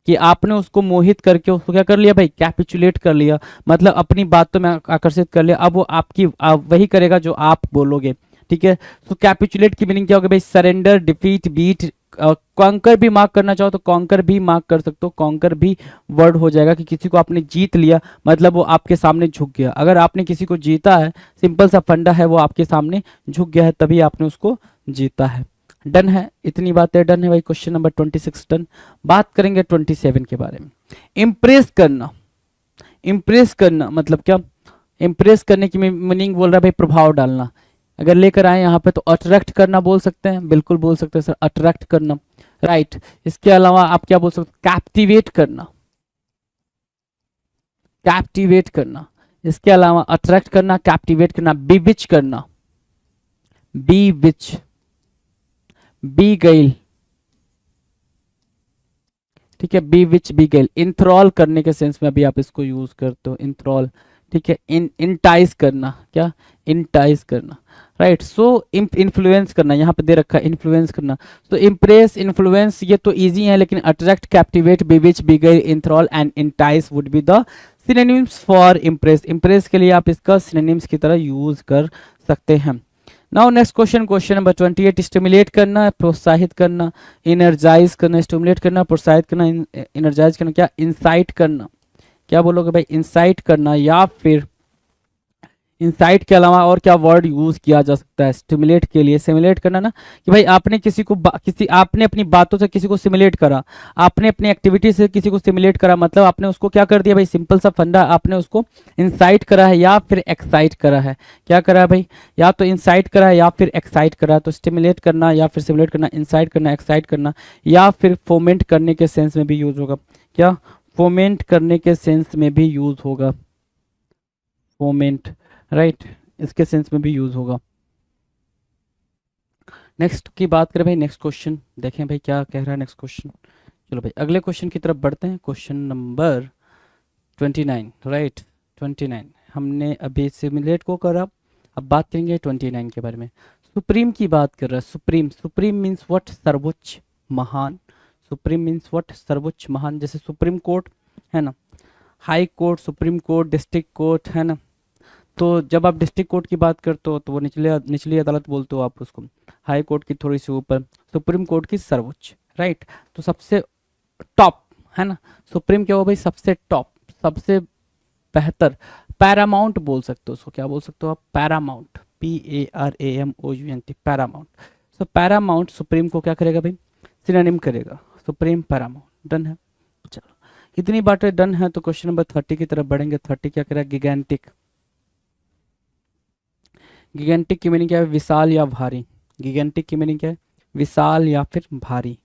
कि आपने उसको मोहित करके उसको क्या कर लिया भाई? कैपिचुलेट कर लिया, मतलब अपनी बातों में आकर्षित कर लिया, अब वो आपकी वही करेगा जो आप बोलोगे। ठीक है, तो कैपिचुलेट की मीनिंग क्या होगी भाई? Surrender, defeat, beat. कॉन्कर भी मार्क करना चाहो तो कॉन्कर भी मार्क कर सकते हो, कॉन्कर भी वर्ड हो जाएगा कि किसी को आपने जीत लिया, मतलब वो आपके सामने झुक गया। अगर आपने किसी को जीता है, सिंपल सा फंडा है, वो आपके सामने झुक गया है, तभी आपने उसको जीता है। डन है, इतनी बातें डन है भाई। Question number 26 done. बात करेंगे 27 के बारे में। इम्प्रेस करना। इम्प्रेस करना मतलब क्या? इम्प्रेस करने की मीनिंग बोल रहा है भाई प्रभाव डालना। अगर लेकर आए यहाँ पे तो अट्रैक्ट करना बोल सकते हैं, बिल्कुल बोल सकते हैं सर, अट्रैक्ट करना। राइट, इसके अलावा आप क्या बोल सकते हैं? कैप्टिवेट करना, कैप्टिवेट करना। इसके अलावा अट्रैक्ट करना, कैप्टिवेट करना, बीविच करना, बीविच, बी गईल। ठीक है, बी विच, बी गेल। इंथ्रॉल करने के सेंस में भी आप इसको यूज करते हो, इंथ्रॉल। ठीक है, इंटाइज करना, क्या? इंटाइज करना। राइट, सो इन्फ्लुएंस करना, यहाँ पे दे रखा है इन्फ्लुएंस करना। तो इम्प्रेस, इन्फ्लुएंस ये तो इजी है, लेकिन attract, captivate, bewitch, beguile, enthral and entice would be the synonyms for impress. Impress के लिए आप इसका सिनोनिम्स की तरह यूज कर सकते हैं। Now next question, question number 28। Stimulate करना, प्रोत्साहित करना, इनर्जाइज करना। स्टिमुलेट करना, प्रोत्साहित करना, इनर्जाइज करना, क्या? इंसाइट करना। क्या बोलोगे भाई? इंसाइट करना, या फिर इंसाइट के अलावा और क्या वर्ड यूज किया जा सकता है स्टिमुलेट के लिए? सिमुलेट करना ना, कि भाई आपने किसी को आपने अपनी बातों से किसी को सिमुलेट करा, आपने अपनी एक्टिविटी से किसी को सिमुलेट करा, मतलब आपने उसको क्या कर दिया भाई? सिंपल सा फंडा, आपने उसको इंसाइट करा है या फिर एक्साइट करा है। क्या करा है भाई? या तो इंसाइट करा है या फिर एक्साइट करा है। तो स्टिमुलेट करना या फिर सिमुलेट करना, इंसाइट करना, एक्साइट करना, या फिर फोमेंट करने के सेंस में भी यूज होगा। क्या? फोमेंट करने के सेंस में भी यूज होगा, फोमेंट। राइट, इसके सेंस में भी यूज होगा। नेक्स्ट की बात करें भाई, नेक्स्ट क्वेश्चन देखें भाई क्या कह रहा है नेक्स्ट क्वेश्चन। चलो भाई अगले क्वेश्चन की तरफ बढ़ते हैं। Question number 29। राइट, 29 हमने अभी सिमुलेट को करा, अब बात करेंगे 29 के बारे में। सुप्रीम की बात कर रहा है, सुप्रीम। Supreme means what? सर्वोच्च, महान। Supreme means what? सर्वोच्च, महान। जैसे सुप्रीम कोर्ट है ना, high court, supreme court, district court, है ना। तो जब आप डिस्ट्रिक्ट कोर्ट की बात करते हो तो वो निचली अदालत बोलते हो आप उसको, हाई कोर्ट की थोड़ी सी ऊपर, सुप्रीम कोर्ट की सर्वोच्च। राइट, तो सबसे टॉप, है ना। सुप्रीम क्या हो भाई? सबसे टॉप, सबसे बेहतर। पैरामाउंट बोल सकते हो उसको, क्या बोल सकते हो आप? Paramount, PARAMOUNT, paramount. So paramount supreme को क्या करेगा भाई? सिनोनिम करेगा, सुप्रीम पैरामाउंट। डन है, चलो। इतनी बातें डन है तो क्वेश्चन नंबर 30 की तरफ बढ़ेंगे। 30 क्या कह रहा है? गिगेंटिक। गिगेंटिक की मीनिंग क्या है? विशाल या भारी। गिगेंटिक की मीनिंग क्या है? विशाल या फिर भारी।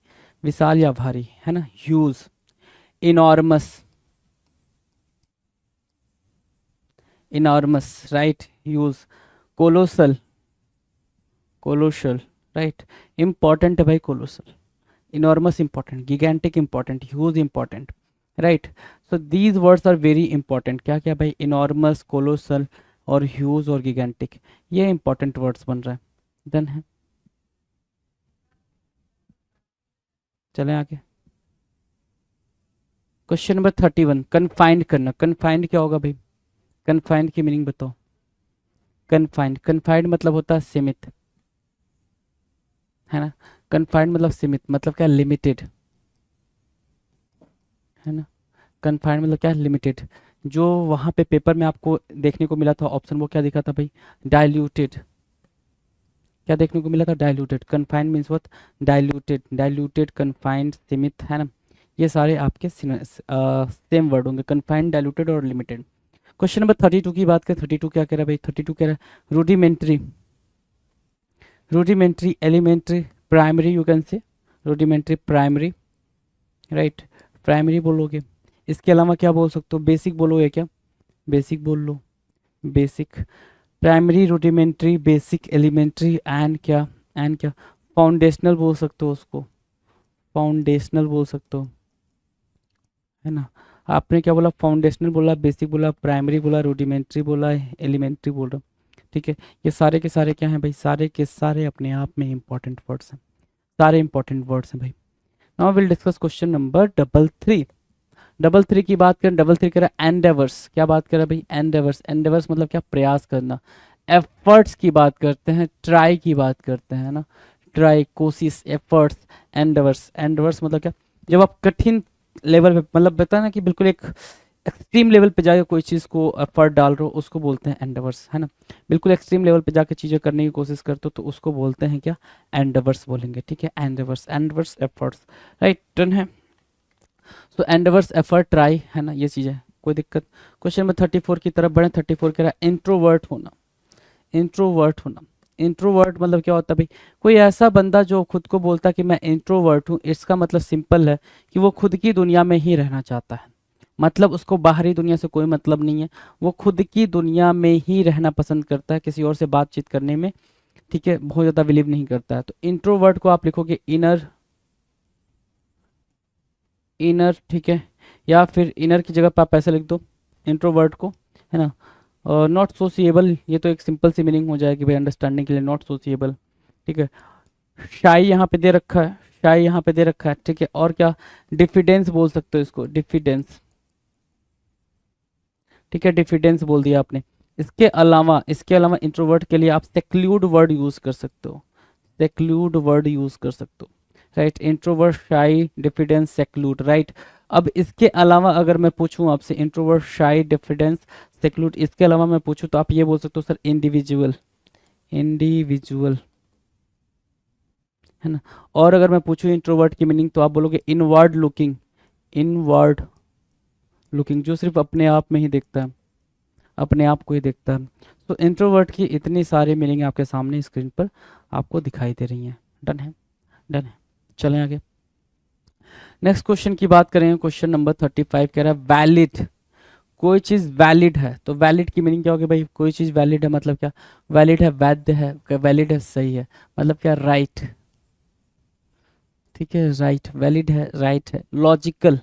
विशाल या भारी, है ना। Huge, enormous, enormous, right. Huge, colossal, colossal, right. Important है भाई colossal. Enormous important, gigantic important, huge important, right. So these words are very important. क्या क्या भाई? इनॉर्मस, कोलोसल और ह्यूज और गिगेंटिक, ये इंपॉर्टेंट वर्ड्स बन रहा है। डन है, चलें आगे। क्वेश्चन नंबर 31, कन्फाइंड करना। कन्फाइंड क्या होगा भाई? कन्फाइंड की मीनिंग बताओ। कन्फाइंड, कन्फाइंड मतलब होता है सीमित, है ना। कन्फाइंड मतलब सीमित, मतलब क्या? लिमिटेड, है ना। कन्फाइंड मतलब क्या? लिमिटेड। जो वहाँ पे पेपर में आपको देखने को मिला था ऑप्शन, वो क्या दिखा था भाई? डाइल्यूटेड। क्या देखने को मिला था? Diluted. Confined means what? Diluted, diluted, confined, सीमित, है ना। ये सारे आपके सेम वर्ड होंगे, कन्फाइंड, डाइल्यूटेड और लिमिटेड। क्वेश्चन नंबर 32 की बात करें। 32 क्या कह रहा है भाई? 32 कह रहा है rudimentary, rudimentary, elementary, primary, you can say rudimentary, primary, right. Primary बोलोगे। इसके अलावा क्या बोल सकते हो? बेसिक बोलोगे क्या? बेसिक बोल लो, basic. Primary, rudimentary, basic, elementary and क्या? एंड क्या? फाउंडेशनल बोल सकते हो उसको, फाउंडेशनल बोल सकते हो, है ना। आपने क्या बोला? फाउंडेशनल बोला, बेसिक बोला, प्राइमरी बोला, रूडिमेंट्री बोला, एलिमेंट्री बोल रहा हूँ, ठीक है। ये सारे के सारे क्या हैं भाई? सारे के सारे अपने आप में इंपॉर्टेंट वर्ड्स हैं, सारे इंपॉर्टेंट वर्ड्स हैं भाई। Now will discuss question number 33। 33 की बात करें। 33 कह रहा है एंडेवर्स। क्या बात कर रहा है भाई? एंडेवर्स। एंडेवर्स मतलब क्या? प्रयास करना। एफर्ट्स की बात करते हैं, ट्राई की बात करते हैं ना। ट्राई, कोशिश, एफर्ट्स, एंडेवर्स। एंडेवर्स मतलब क्या? जब आप कठिन लेवल पे, मतलब बता ना कि बिल्कुल एक एक्सट्रीम लेवल पे जाकर कोई चीज़ को एफर्ट डाल रहे हो, उसको बोलते हैं एंडेवर्स, है ना। बिल्कुल एक्सट्रीम लेवल पे जाकर चीज़ें करने की कोशिश करते हो तो उसको बोलते हैं क्या? एंडेवर्स बोलेंगे, ठीक है। Endeavours, endeavours, efforts, right. Done है। सो एंडेवर्स, एफर्ट, ट्राई, है ना, ये चीज़ें, कोई दिक्कत। क्वेश्चन नंबर 34 की तरफ बढ़े। 34 कह रहा है इंट्रोवर्ट होना। इंट्रोवर्ट होना। इंट्रोवर्ट मतलब क्या होता है भाई? कोई ऐसा बंदा जो खुद को बोलता है कि मैं इंट्रोवर्ट हूँ, इसका मतलब सिंपल है कि वो खुद की दुनिया में ही रहना चाहता है। मतलब उसको बाहरी दुनिया से कोई मतलब नहीं है, वो खुद की दुनिया में ही रहना पसंद करता है, किसी और से बातचीत करने में, ठीक है, बहुत ज़्यादा बिलीव नहीं करता है। तो इंट्रोवर्ट को आप लिखोगे इनर, इनर, ठीक है। या फिर इनर की जगह पर आप ऐसे लिख दो इंट्रोवर्ट को, है ना। और नॉट सोशिएबल, ये तो एक सिंपल सी मीनिंग हो जाएगी भाई अंडरस्टैंडिंग के लिए, नॉट सोशिएबल, ठीक है। शाई यहाँ पे दे रखा है, शाई यहाँ पे दे रखा है, ठीक है। और क्या? डिफिडेंस बोल सकते हो इसको, डिफिडेंस, ठीक है, डिफिडेंस बोल दिया आपने। इसके अलावा इंट्रोवर्ट के लिए आप सेक्लूड वर्ड यूज कर सकते हो, सेक्लूड वर्ड यूज कर सकते हो, राइट। इंट्रोवर्ट, शाई, डिफिडेंस, सेक्लूड, राइट। अब इसके अलावा अगर मैं पूछूं आपसे इंट्रोवर्ट, शाई, डिफिडेंस, सेक्लूड, इसके अलावा मैं पूछूं तो आप ये बोल सकते हो सर इंडिविजुअल, इंडिविजुअल, है ना। और अगर मैं पूछूं इंट्रोवर्ट की मीनिंग तो आप बोलोगे इनवर्ड लुकिंग, इनवर्ड लुकिंग, जो सिर्फ अपने आप में ही देखता है, अपने आप को ही देखता है। तो इंट्रोवर्ट की इतनी सारी मीनिंग आपके सामने स्क्रीन पर आपको दिखाई दे रही हैं। डन है, डन है, चलें आगे। नेक्स्ट क्वेश्चन की बात करें। क्वेश्चन नंबर 35 कह रहा है वैलिड। कोई चीज़ वैलिड है तो वैलिड की मीनिंग क्या होगी भाई? कोई चीज़ वैलिड है मतलब क्या? वैलिड है, वैध है, वैलिड है, सही है, मतलब क्या? राइट, ठीक है, राइट, वैलिड है, राइट है। लॉजिकल,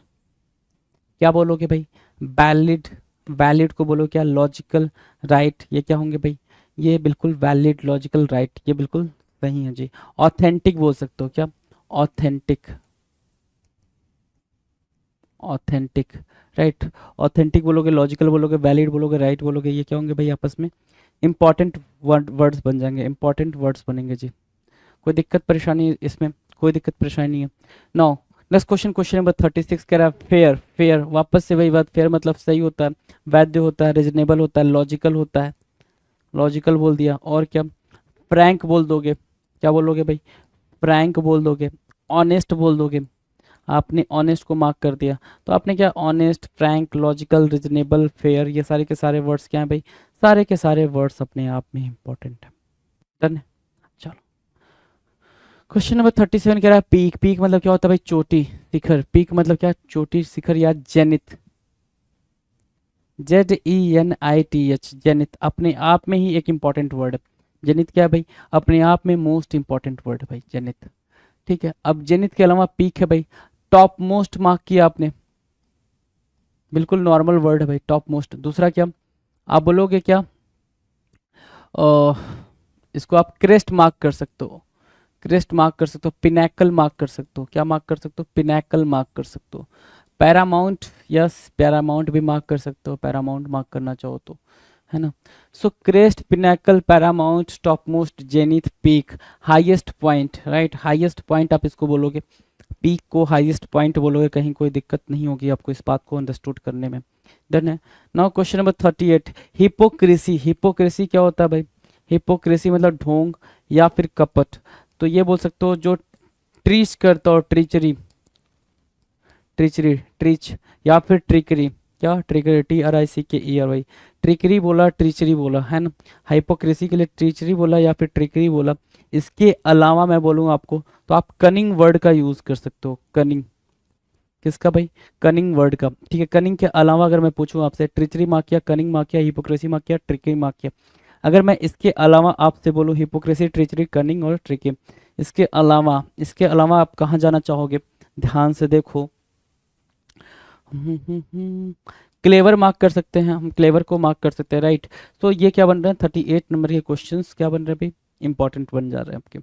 क्या बोलोगे भाई? वैलिड, वैलिड को बोलो क्या? लॉजिकल, राइट, ये क्या होंगे भाई? ये बिल्कुल वैलिड, लॉजिकल, राइट, ये बिल्कुल सही है जी। ऑथेंटिक बोल सकते हो क्या? Authentic, authentic, right. ऑथेंटिक बोलोगे, लॉजिकल बोलोगे, वैलिड बोलोगे, राइट बोलोगे, ये क्या होंगे भाई? आपस में इंपॉर्टेंट वर्ड्स बन जाएंगे, इंपॉर्टेंट वर्ड्स बनेंगे जी। कोई दिक्कत परेशानी इसमें? कोई दिक्कत परेशानी नहीं है। Now next question, question number 36 कह रहा है फेयर। फेयर, वापस से वही बात, फेयर मतलब सही होता है, वैध होता है, रिजनेबल होता है, लॉजिकल होता है, लॉजिकल बोल दिया। और क्या? फ्रैंक बोल दोगे, क्या बोलोगे भाई? फ्रैंक बोल दोगे, ऑनेस्ट बोल दोगे, आपने ऑनेस्ट को मार्क कर दिया, तो आपने क्या honest, Frank, logical, reasonable, fair, ये सारे के सारे वर्ड्स क्या हैं भाई, सारे के सारे वर्ड्स अपने आप में इंपॉर्टेंट है। डन है। चलो क्वेश्चन नंबर 37 कह रहा है पीक। पीक मतलब क्या होता है भाई, चोटी, शिखर। पीक मतलब क्या, चोटी, शिखर या जेनिथ। ZENITH, जेनिथ अपने आप में ही एक इंपॉर्टेंट वर्ड है। जेनिथ क्या है भाई, अपने आप में मोस्ट इंपॉर्टेंट वर्ड है भाई जेनिथ। ठीक है, अब जेनिथ के अलावा पीक है भाई, टॉप मोस्ट मार्क किया आपने, बिल्कुल नॉर्मल वर्ड है भाई टॉप मोस्ट। दूसरा क्या आप बोलोगे, क्या इसको आप क्रेस्ट मार्क कर सकते हो, क्रेस्ट मार्क कर सकते हो, पिनैकल मार्क कर सकते हो, क्या मार्क कर सकते हो, पिनैकल मार्क कर सकते हो, पैरामाउंट, यस पैरामाउंट भी मार्क कर सकते हो, पैरामाउंट मार्क करना चाहो तो, है ना। So crest, pinnacle, paramount, topmost, zenith, peak, highest point, right, highest point आप इसको बोलोगे, पीक को हाईएस्ट पॉइंट बोलोगे, कहीं कोई दिक्कत नहीं होगी आपको इस बात को अंडरस्टूड करने में। डन है। Now question number 38, hypocrisy. Hypocrisy क्या होता है भाई, हिपोक्रेसी मतलब ढोंग या फिर कपट। तो ये बोल सकते हो जो ट्रीच करता हो, ट्रीचरी, ट्रीचरी, ट्रीच या फिर ट्रिकरी, क्या ट्रिकरी, TRICKERY, ट्रिकरी बोला, ट्रीचरी बोला, है ना। हाइपोक्रेसी के लिए ट्रीचरी बोला या फिर ट्रिकरी बोला। इसके अलावा मैं बोलूँगा आपको तो आप कनिंग वर्ड का यूज़ कर सकते हो, कनिंग, किसका भाई, कनिंग वर्ड का। ठीक है, कनिंग के अलावा अगर मैं पूछूं आपसे, ट्रिचरी मार्क किया, कनिंग मार्क किया, हिपोक्रेसी मार्क किया, ट्रिकी मार्क किया, अगर मैं इसके अलावा आपसे बोलूं हिपोक्रेसी, ट्रिचरी, कनिंग और ट्रिकी, इसके अलावा आप कहाँ जाना चाहोगे, ध्यान से देखो। क्लेवर मार्क कर सकते हैं, हम क्लेवर को मार्क कर सकते हैं, राइट। तो ये क्या बन रहे हैं, 38 नंबर के क्वेश्चंस क्या बन रहे हैं भाई, इंपॉर्टेंट बन जा रहे हैं आपके।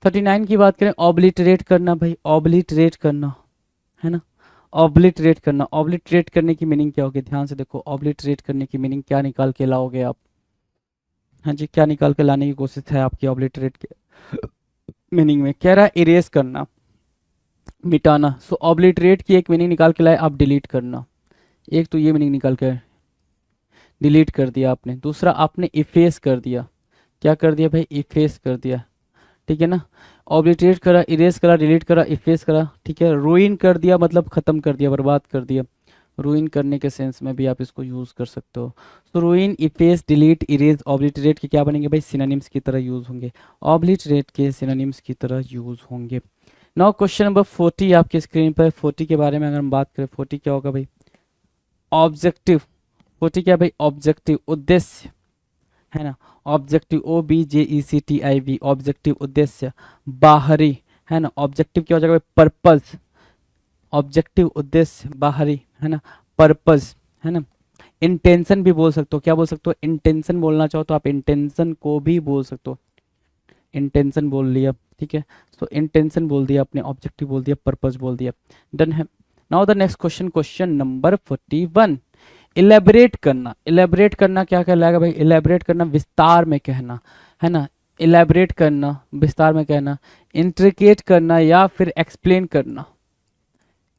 39 की बात करें, ऑब्लिटरेट करना भाई, ऑब्लिटरेट करना, है ना। ऑब्लिटरेट करना, ऑब्लिटरेट करने की मीनिंग क्या होगी, ध्यान से देखो, ऑब्लिटरेट करने की मीनिंग क्या निकाल के लाओगे आप, हाँ जी, क्या निकाल के लाने की कोशिश है आपकी ऑब्लिटरेट के मीनिंग में। कह रहा है इरेज करना, मिटाना। सो ऑब्लिटरेट की एक मीनिंग निकाल के लाए आप, डिलीट करना, एक तो ये मीनिंग निकाल के डिलीट कर दिया आपने। दूसरा आपने इफेस कर दिया, क्या कर दिया भाई, इफेस कर दिया, ठीक है ना। ऑब्लिटरेट करा, इरेज करा, डिलीट करा, इफेस करा, ठीक है। रूइन कर दिया मतलब खत्म कर दिया, बर्बाद कर दिया, रूइन करने के सेंस में भी आप इसको यूज़ कर सकते हो। तो रूइन, इफेस, डिलीट, इरेज, ऑब्लिटरेट के क्या बनेंगे भाई, सिनोनिम्स की तरह यूज़ होंगे, ऑब्लिटरेट के सिनोनिम्स की तरह यूज़ होंगे। नाउ क्वेश्चन नंबर 40 आपके स्क्रीन पर। 40 के बारे में अगर हम बात करें, 40 क्या होगा भाई, ऑब्जेक्टिव। 40 क्या भाई, ऑब्जेक्टिव, उद्देश्य, है ना। ऑब्जेक्टिव, OBJECTIV, ऑब्जेक्टिव, उद्देश्य, बाहरी, है ना। ऑब्जेक्टिव क्या हो जाएगा, पर्पज, ऑब्जेक्टिव, उद्देश्य, बाहरी, है ना, पर्पज, है ना। इंटेंशन भी बोल सकते हो, क्या बोल सकते हो, इंटेंशन बोलना चाहो तो आप इंटेंशन को भी बोल सकते हो, इंटेंशन बोल लिया, ठीक है। तो इंटेंशन बोल दिया आपने, ऑब्जेक्टिव बोल दिया, पर्पज बोल दिया, डन है। Now the next question, question number 41, elaborate करना। इलेबरेट करना क्या कहलाएगा भाई, इलेबरेट करना विस्तार में कहना, है ना। इलेबरेट करना विस्तार में कहना, इंट्रिकेट करना या फिर एक्सप्लेन करना,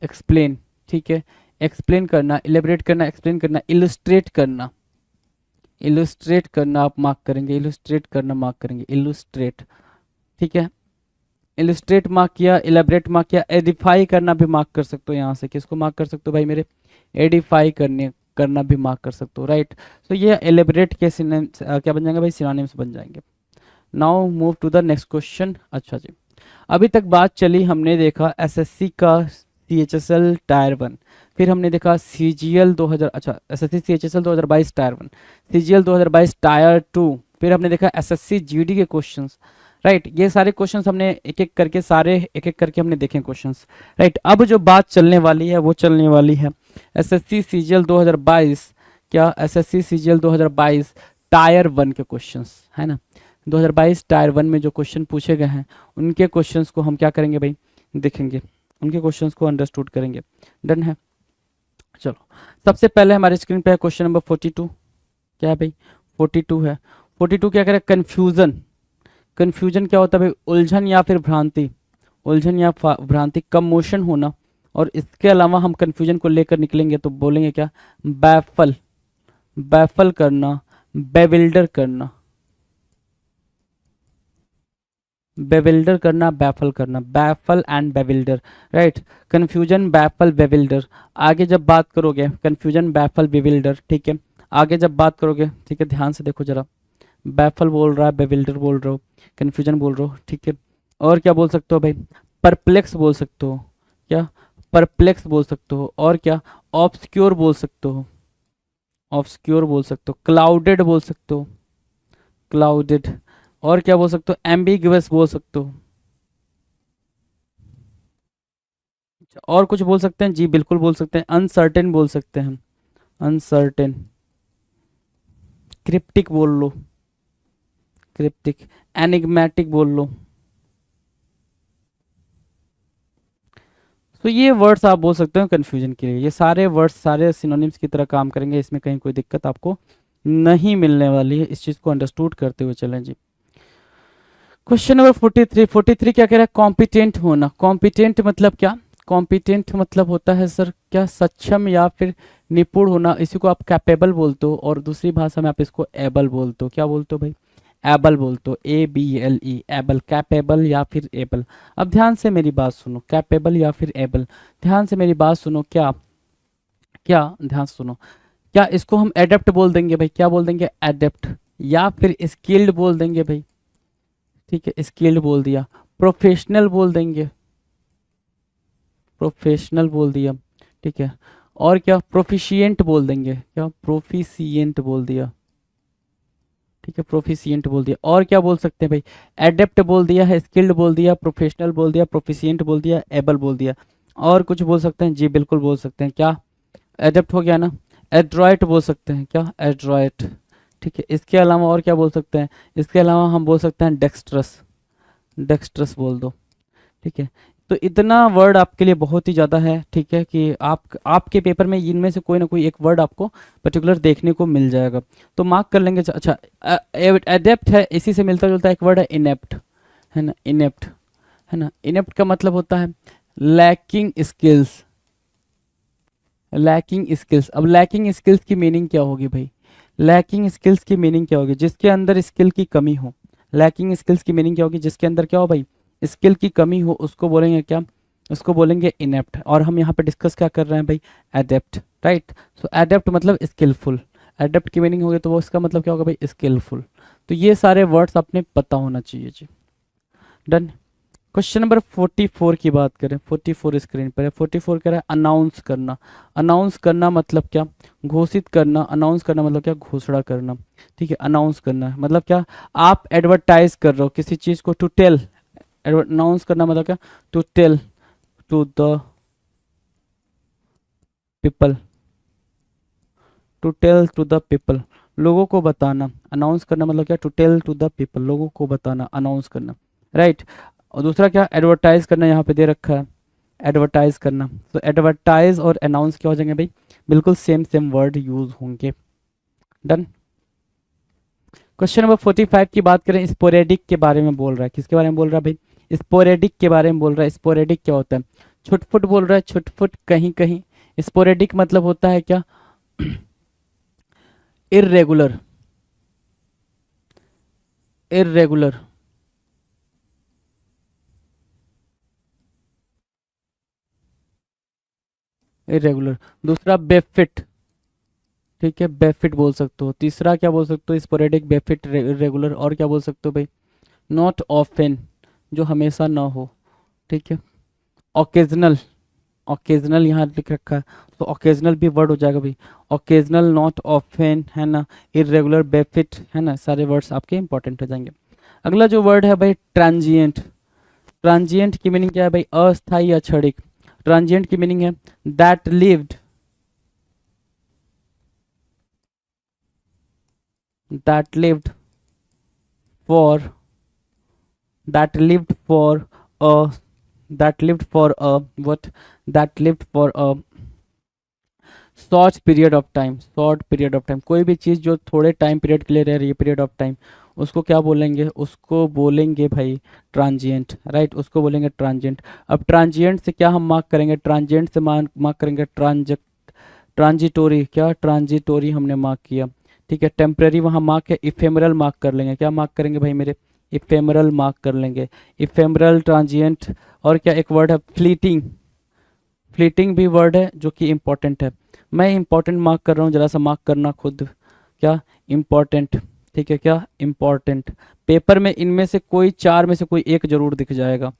एक्सप्लेन, ठीक है, एक्सप्लेन करना, इलेबरेट करना, एक्सप्लेन करना, इलुस्ट्रेट करना, इलुस्ट्रेट करना आप मार्क करेंगे, इलुस्ट्रेट करना मार्क करेंगे, इलुस्ट्रेट, ठीक है। इलुस्ट्रेट मार्क किया, इलेबरेट मार्क किया, एडिफाई करना भी मार्क कर सकते हो, यहाँ से किसको मार्क कर सकते हो भाई मेरे, एडिफाई करना भी मार्क कर सकते हो, राइट। तो ये एलिबरेट के क्या बन जाएंगे भाई, सिनोनिम्स बन जाएंगे। Now move to the next question. अच्छा जी, अभी तक बात चली, हमने देखा एसएससी का CHSL टायर 1, फिर हमने देखा CGL 2000, अच्छा SSC CHSL 2022 tyre 1, CGL 2022 tyre 2, फिर हमने देखा SSC GD के क्वेश्चंस, राइट। ये सारे क्वेश्चंस हमने एक एक करके, सारे एक एक करके हमने देखे क्वेश्चंस, राइट। अब जो बात चलने वाली है वो चलने वाली है SSC CGL 2022, क्या SSC CGL 2022 टायर 1 के क्वेश्चंस, है ना। 2022 टायर 1 में जो क्वेश्चन पूछे गए हैं उनके क्वेश्चंस को हम क्या करेंगे भाई, देखेंगे, उनके क्वेश्चंस को अंडरस्टूड करेंगे, डन है। चलो सबसे पहले हमारे स्क्रीन पे है क्वेश्चन नंबर 42, क्या है भाई, 42 है। 42 क्या करें, कन्फ्यूजन। कन्फ्यूजन क्या होता है भाई, उलझन या फिर भ्रांति, उलझन या भ्रांति, कमोशन होना। और इसके अलावा हम कन्फ्यूजन को लेकर निकलेंगे तो बोलेंगे क्या, बैफल, बैफल करना, बेविल्डर करना, बेविल्डर करना, बैफल करना, baffle and bewilder, right. Confusion, baffle, bewilder. आगे जब बात करोगे कन्फ्यूजन, बैफल, बेविल्डर, ठीक है। आगे जब बात करोगे, ठीक है, ध्यान से देखो जरा, बैफल बोल रहा है, बेविल्डर बोल रहे हो, कन्फ्यूजन बोल रहे हो, ठीक है। और क्या बोल सकते हो भाई, परप्लेक्स बोल सकते हो, क्या, परप्लेक्स बोल सकते हो, और क्या, ऑब्सक्योर बोल सकते हो, ऑब्सक्योर बोल सकते हो, क्लाउडेड बोल सकते हो, क्लाउडेड, और क्या बोल सकते हो, एम्बिगुअस बोल सकते हो। अच्छा, और कुछ बोल सकते हैं जी, बिल्कुल बोल सकते हैं, अनसर्टेन बोल सकते हैं, अनसर्टेन, क्रिप्टिक बोल लो, क्रिप्टिक, एनिग्मेटिक बोल लो। तो ये वर्ड्स आप बोल सकते हो कंफ्यूजन के लिए। ये सारे वर्ड्स सारे सिनोनिम्स की तरह काम करेंगे, इसमें कहीं कोई दिक्कत आपको नहीं मिलने वाली है। इस चीज़ को अंडरस्टूड करते हुए चलें जी। Question number 43। 43 क्या कह रहा है, कॉम्पिटेंट होना। कॉम्पिटेंट मतलब क्या, कॉम्पिटेंट मतलब होता है सर क्या, सक्षम या फिर निपुण होना। इसी को आप कैपेबल बोलते हो, और दूसरी भाषा में आप इसको एबल बोलते हो। क्या बोलते हो भाई, एबल बोलते हो, ABLE, एबल, कैपेबल या फिर एबल। अब ध्यान से मेरी बात सुनो, कैपेबल या फिर एबल, ध्यान से मेरी बात सुनो, क्या क्या ध्यान से सुनो, क्या इसको हम एडेप्ट बोल देंगे भाई, क्या बोल देंगे, एडेप्ट, या फिर स्किल्ड बोल देंगे भाई, ठीक है, स्किल्ड बोल दिया। प्रोफेशनल बोल देंगे, प्रोफेशनल बोल दिया, ठीक है। और क्या, प्रोफिशिएंट बोल देंगे, क्या, प्रोफिशिएंट बोल दिया, ठीक है, प्रोफिशिएंट बोल दिया। और क्या बोल सकते हैं भाई, एडेप्ट बोल दिया है, स्किल्ड बोल दिया, प्रोफेशनल बोल दिया, प्रोफिशिएंट बोल दिया, एबल बोल दिया। और कुछ बोल सकते हैं जी, बिल्कुल बोल सकते हैं, क्या, एडेप्ट हो गया ना, एड्रॉइट बोल सकते हैं, क्या, एड्रॉइट, ठीक है। इसके अलावा और क्या बोल सकते हैं, इसके अलावा हम बोल सकते हैं डेक्स्ट्रस, डेक्स्ट्रस बोल दो, ठीक है। तो इतना वर्ड आपके लिए बहुत ही ज़्यादा है, ठीक है, कि आपके पेपर में इनमें से कोई ना कोई एक वर्ड आपको पर्टिकुलर देखने को मिल जाएगा, तो मार्क कर लेंगे। अच्छा, एडेप्ट है, इसी से मिलता जुलता एक वर्ड है इनेप्ट, है ना, इनेप्ट, है ना। इनेप्ट का मतलब होता है लैकिंग स्किल्स, लैकिंग स्किल्स। अब लैकिंग स्किल्स की मीनिंग क्या होगी भाई, लैकिंग स्किल्स की मीनिंग क्या होगी, जिसके अंदर स्किल की कमी हो। लैकिंग स्किल्स की मीनिंग क्या होगी, जिसके अंदर क्या हो भाई, स्किल की कमी हो, उसको बोलेंगे क्या, उसको बोलेंगे इनेप्ट। और हम यहाँ पे डिस्कस क्या कर रहे हैं भाई, एडेप्ट, राइट। सो एडेप्ट मतलब स्किलफुल, एडेप्ट की मीनिंग होगी तो वो इसका मतलब क्या होगा भाई, स्किलफुल। तो ये सारे वर्ड्स अपने पता होना चाहिए जी। डन। क्वेश्चन नंबर 44 की बात करें, 44 स्क्रीन पर है। 44 कह रहा है अनाउंस करना। अनाउंस करना मतलब क्या, घोषित करना। अनाउंस करना मतलब क्या, घोषणा करना, ठीक है। अनाउंस करना मतलब क्या, आप एडवर्टाइज कर रहे हो किसी चीज को, टू टेल। अनाउंस करना मतलब क्या, to tell to the people, to tell to the people, लोगों को बताना। अनाउंस करना मतलब क्या, to tell to the people, लोगों को बताना, अनाउंस करना, राइट। और दूसरा क्या, एडवर्टाइज करना, यहाँ पे दे रखा है एडवर्टाइज करना। तो एडवर्टाइज और अनाउंस क्या हो जाएंगे भाई, बिल्कुल सेम सेम वर्ड यूज होंगे। डन। क्वेश्चन नंबर 45 की बात करें, स्पोरेडिक के बारे में बोल रहा है। किसके बारे में बोल रहा है भाई, स्पोरेडिक के बारे में बोल रहा है। स्पोरेडिक क्या होता है, छुटपुट बोल रहा है, छुटपुट, कहीं कहीं। स्पोरेडिक मतलब होता है क्या, इर्रेगुलर, इर्रेगुलर, इरेगुलर। दूसरा बेफिट, ठीक है, बेफिट बोल सकते हो। तीसरा क्या बोल सकते हो, स्पोरेडिक, बेफिट, रेगुलर। और क्या बोल सकते हो भाई, नॉट ऑफन, जो हमेशा ना हो, ठीक है। ओकेजनल, ओकेजनल यहाँ लिख रखा है, तो ओकेजनल भी वर्ड हो जाएगा भाई, ओकेजनल, नॉट ऑफन, है ना, इरेगुलर, बेफिट, है ना, सारे वर्ड्स आपके इंपॉर्टेंट हो जाएंगे। अगला जो वर्ड है भाई, ट्रांजिएंट। ट्रांजिएंट की मीनिंग क्या है भाई, अस्थायी या क्षणिक। ट्रांजिएंट की मीनिंग है that lived, that lived for, that lived for a, that lived for a what, that lived for a short period of time, short period of time. कोई भी चीज़ जो थोड़े टाइम पीरियड के लिए रह रही है, पीरियड ऑफ टाइम, उसको क्या बोलेंगे, उसको बोलेंगे भाई ट्रांजिएंट, राइट, उसको बोलेंगे ट्रांजिएंट। अब ट्रांजिएंट से क्या हम मार्क करेंगे, ट्रांजिएंट से मार्क करेंगे ट्रांजिटोरी, क्या, ट्रांजिटोरी हमने मार्क किया, ठीक है। टेम्परेरी वहाँ मार्क है, इफेमरल मार्क कर लेंगे, क्या मार्क करेंगे भाई मेरे, इफेमरल मार्क कर लेंगे, इफेमरल, ट्रांजिएंट, और क्या एक वर्ड है फ्लीटिंग, फ्लीटिंग भी वर्ड है जो कि इम्पोर्टेंट है। मैं इम्पोर्टेंट मार्क कर रहा हूँ, जरा सा मार्क करना खुद, क्या इम्पोर्टेंट, ठीक है, क्या इम्पोर्टेंट। पेपर में इनमें से कोई चार में से कोई एक जरूर दिख जाएगा,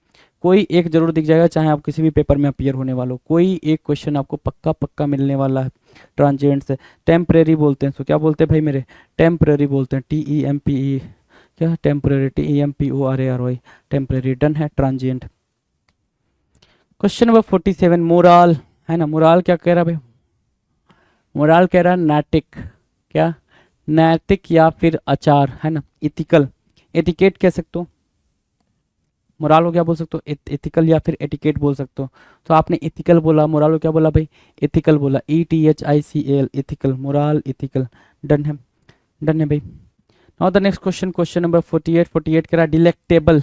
कोई एक जरूर दिख जाएगा, चाहे आप किसी भी पेपर में अपीयर होने वालों, कोई एक क्वेश्चन आपको पक्का पक्का मिलने वाला है ट्रांजिएंट से। टेम्परेरी बोलते हैं, सो क्या बोलते हैं भाई मेरे, टेम्परेरी बोलते हैं, TEMPE, क्या टेम्परेरी, TEMPORARY, टेम्परेरी, डन है ट्रांजिएंट। क्वेश्चन नंबर 47, मोराल है ना, मोराल क्या कह रहा है भाई, मोराल कह रहा है नैतिक, क्या नैतिक या फिर आचार, है ना, इथिकल, एटिकेट कह सकते हो, मोराल को क्या बोल सकते हो, एथिकल या फिर एटिकेट बोल सकते हो। तो आपने इथिकल बोला, मोराल को क्या बोला भाई, एथिकल बोला, ETHICAL, ethical, morale, ethical, done है, डन है भाई। Now the next question, question number 48, 48 कह रहा है डिलेक्टेबल,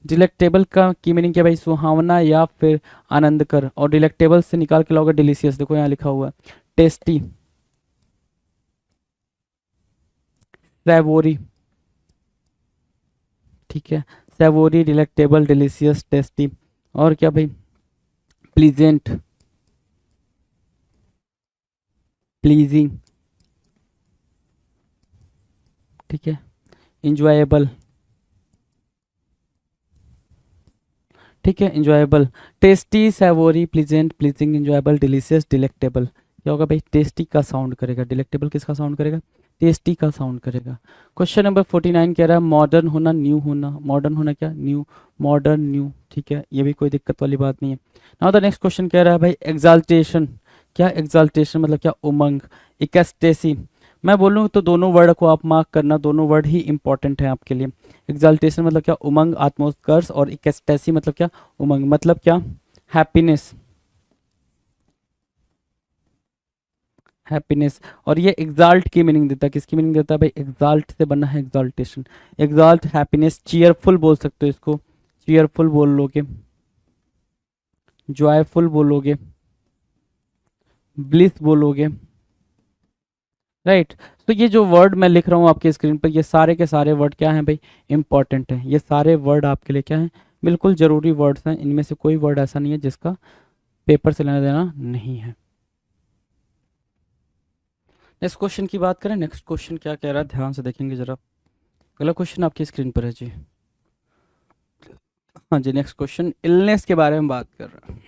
डिलेक्टेबल का की मीनिंग क्या भाई, सुहावना या फिर आनंदकर, और डिलेक्टेबल से निकाल के लाओगे डिलीशियस, देखो यहाँ लिखा हुआ है टेस्टी, सैवोरी, ठीक है, सैवोरी, डिलेक्टेबल, डिलीशियस, टेस्टी, और क्या भाई प्लीजेंट, प्लीजिंग, ठीक है, इंजॉयबल, ठीक है, enjoyable, tasty, savoury, pleasant, pleasing, enjoyable, delicious, delectable. क्या होगा भाई, टेस्टी का साउंड करेगा, डिलेक्टेबल किसका साउंड करेगा, टेस्टी का साउंड करेगा। क्वेश्चन नंबर 49 कह रहा है मॉडर्न होना, न्यू होना, मॉडर्न होना क्या, न्यू, मॉडर्न, न्यू, ठीक है, ये भी कोई दिक्कत वाली बात नहीं है। नाउ द नेक्स्ट क्वेश्चन कह रहा है भाई एग्जाल्टेशन, क्या एग्जाल्टेशन मतलब क्या, उमंग, इकेस्टेसी। मैं बोलूँ तो दोनों वर्ड को आप मार्क करना, दोनों वर्ड ही इंपॉर्टेंट है आपके लिए। एग्जाल्टेशन मतलब क्या, उमंग, आत्मोत्कर्ष, और इकेस्टेसी मतलब क्या, उमंग मतलब क्या, हैप्पीनेस, हैप्पीनेस। और ये एग्जाल्ट की मीनिंग देता है, किसकी मीनिंग देता है भाई, एग्जाल्ट से बना है एग्जाल्टेशन, एग्जाल्ट, हैप्पीनेस, चीयरफुल बोल सकते हो इसको, चीयरफुल बोल लोगे, जॉयफुल बोलोगे, ब्लिस बोलोगे, राइट। तो ये जो वर्ड मैं लिख रहा हूँ आपके स्क्रीन पर, ये सारे के सारे वर्ड क्या हैं भाई, इंपॉर्टेंट हैं, ये सारे वर्ड आपके लिए क्या हैं, बिल्कुल जरूरी वर्ड्स हैं, इनमें से कोई वर्ड ऐसा नहीं है जिसका पेपर से लेना देना नहीं है। नेक्स्ट क्वेश्चन की बात करें, नेक्स्ट क्वेश्चन क्या कह रहा है, ध्यान से देखेंगे जरा। अगला क्वेश्चन आपकी स्क्रीन पर है जी, हाँ जी, नेक्स्ट क्वेश्चन इलनेस के बारे में बात कर रहा है,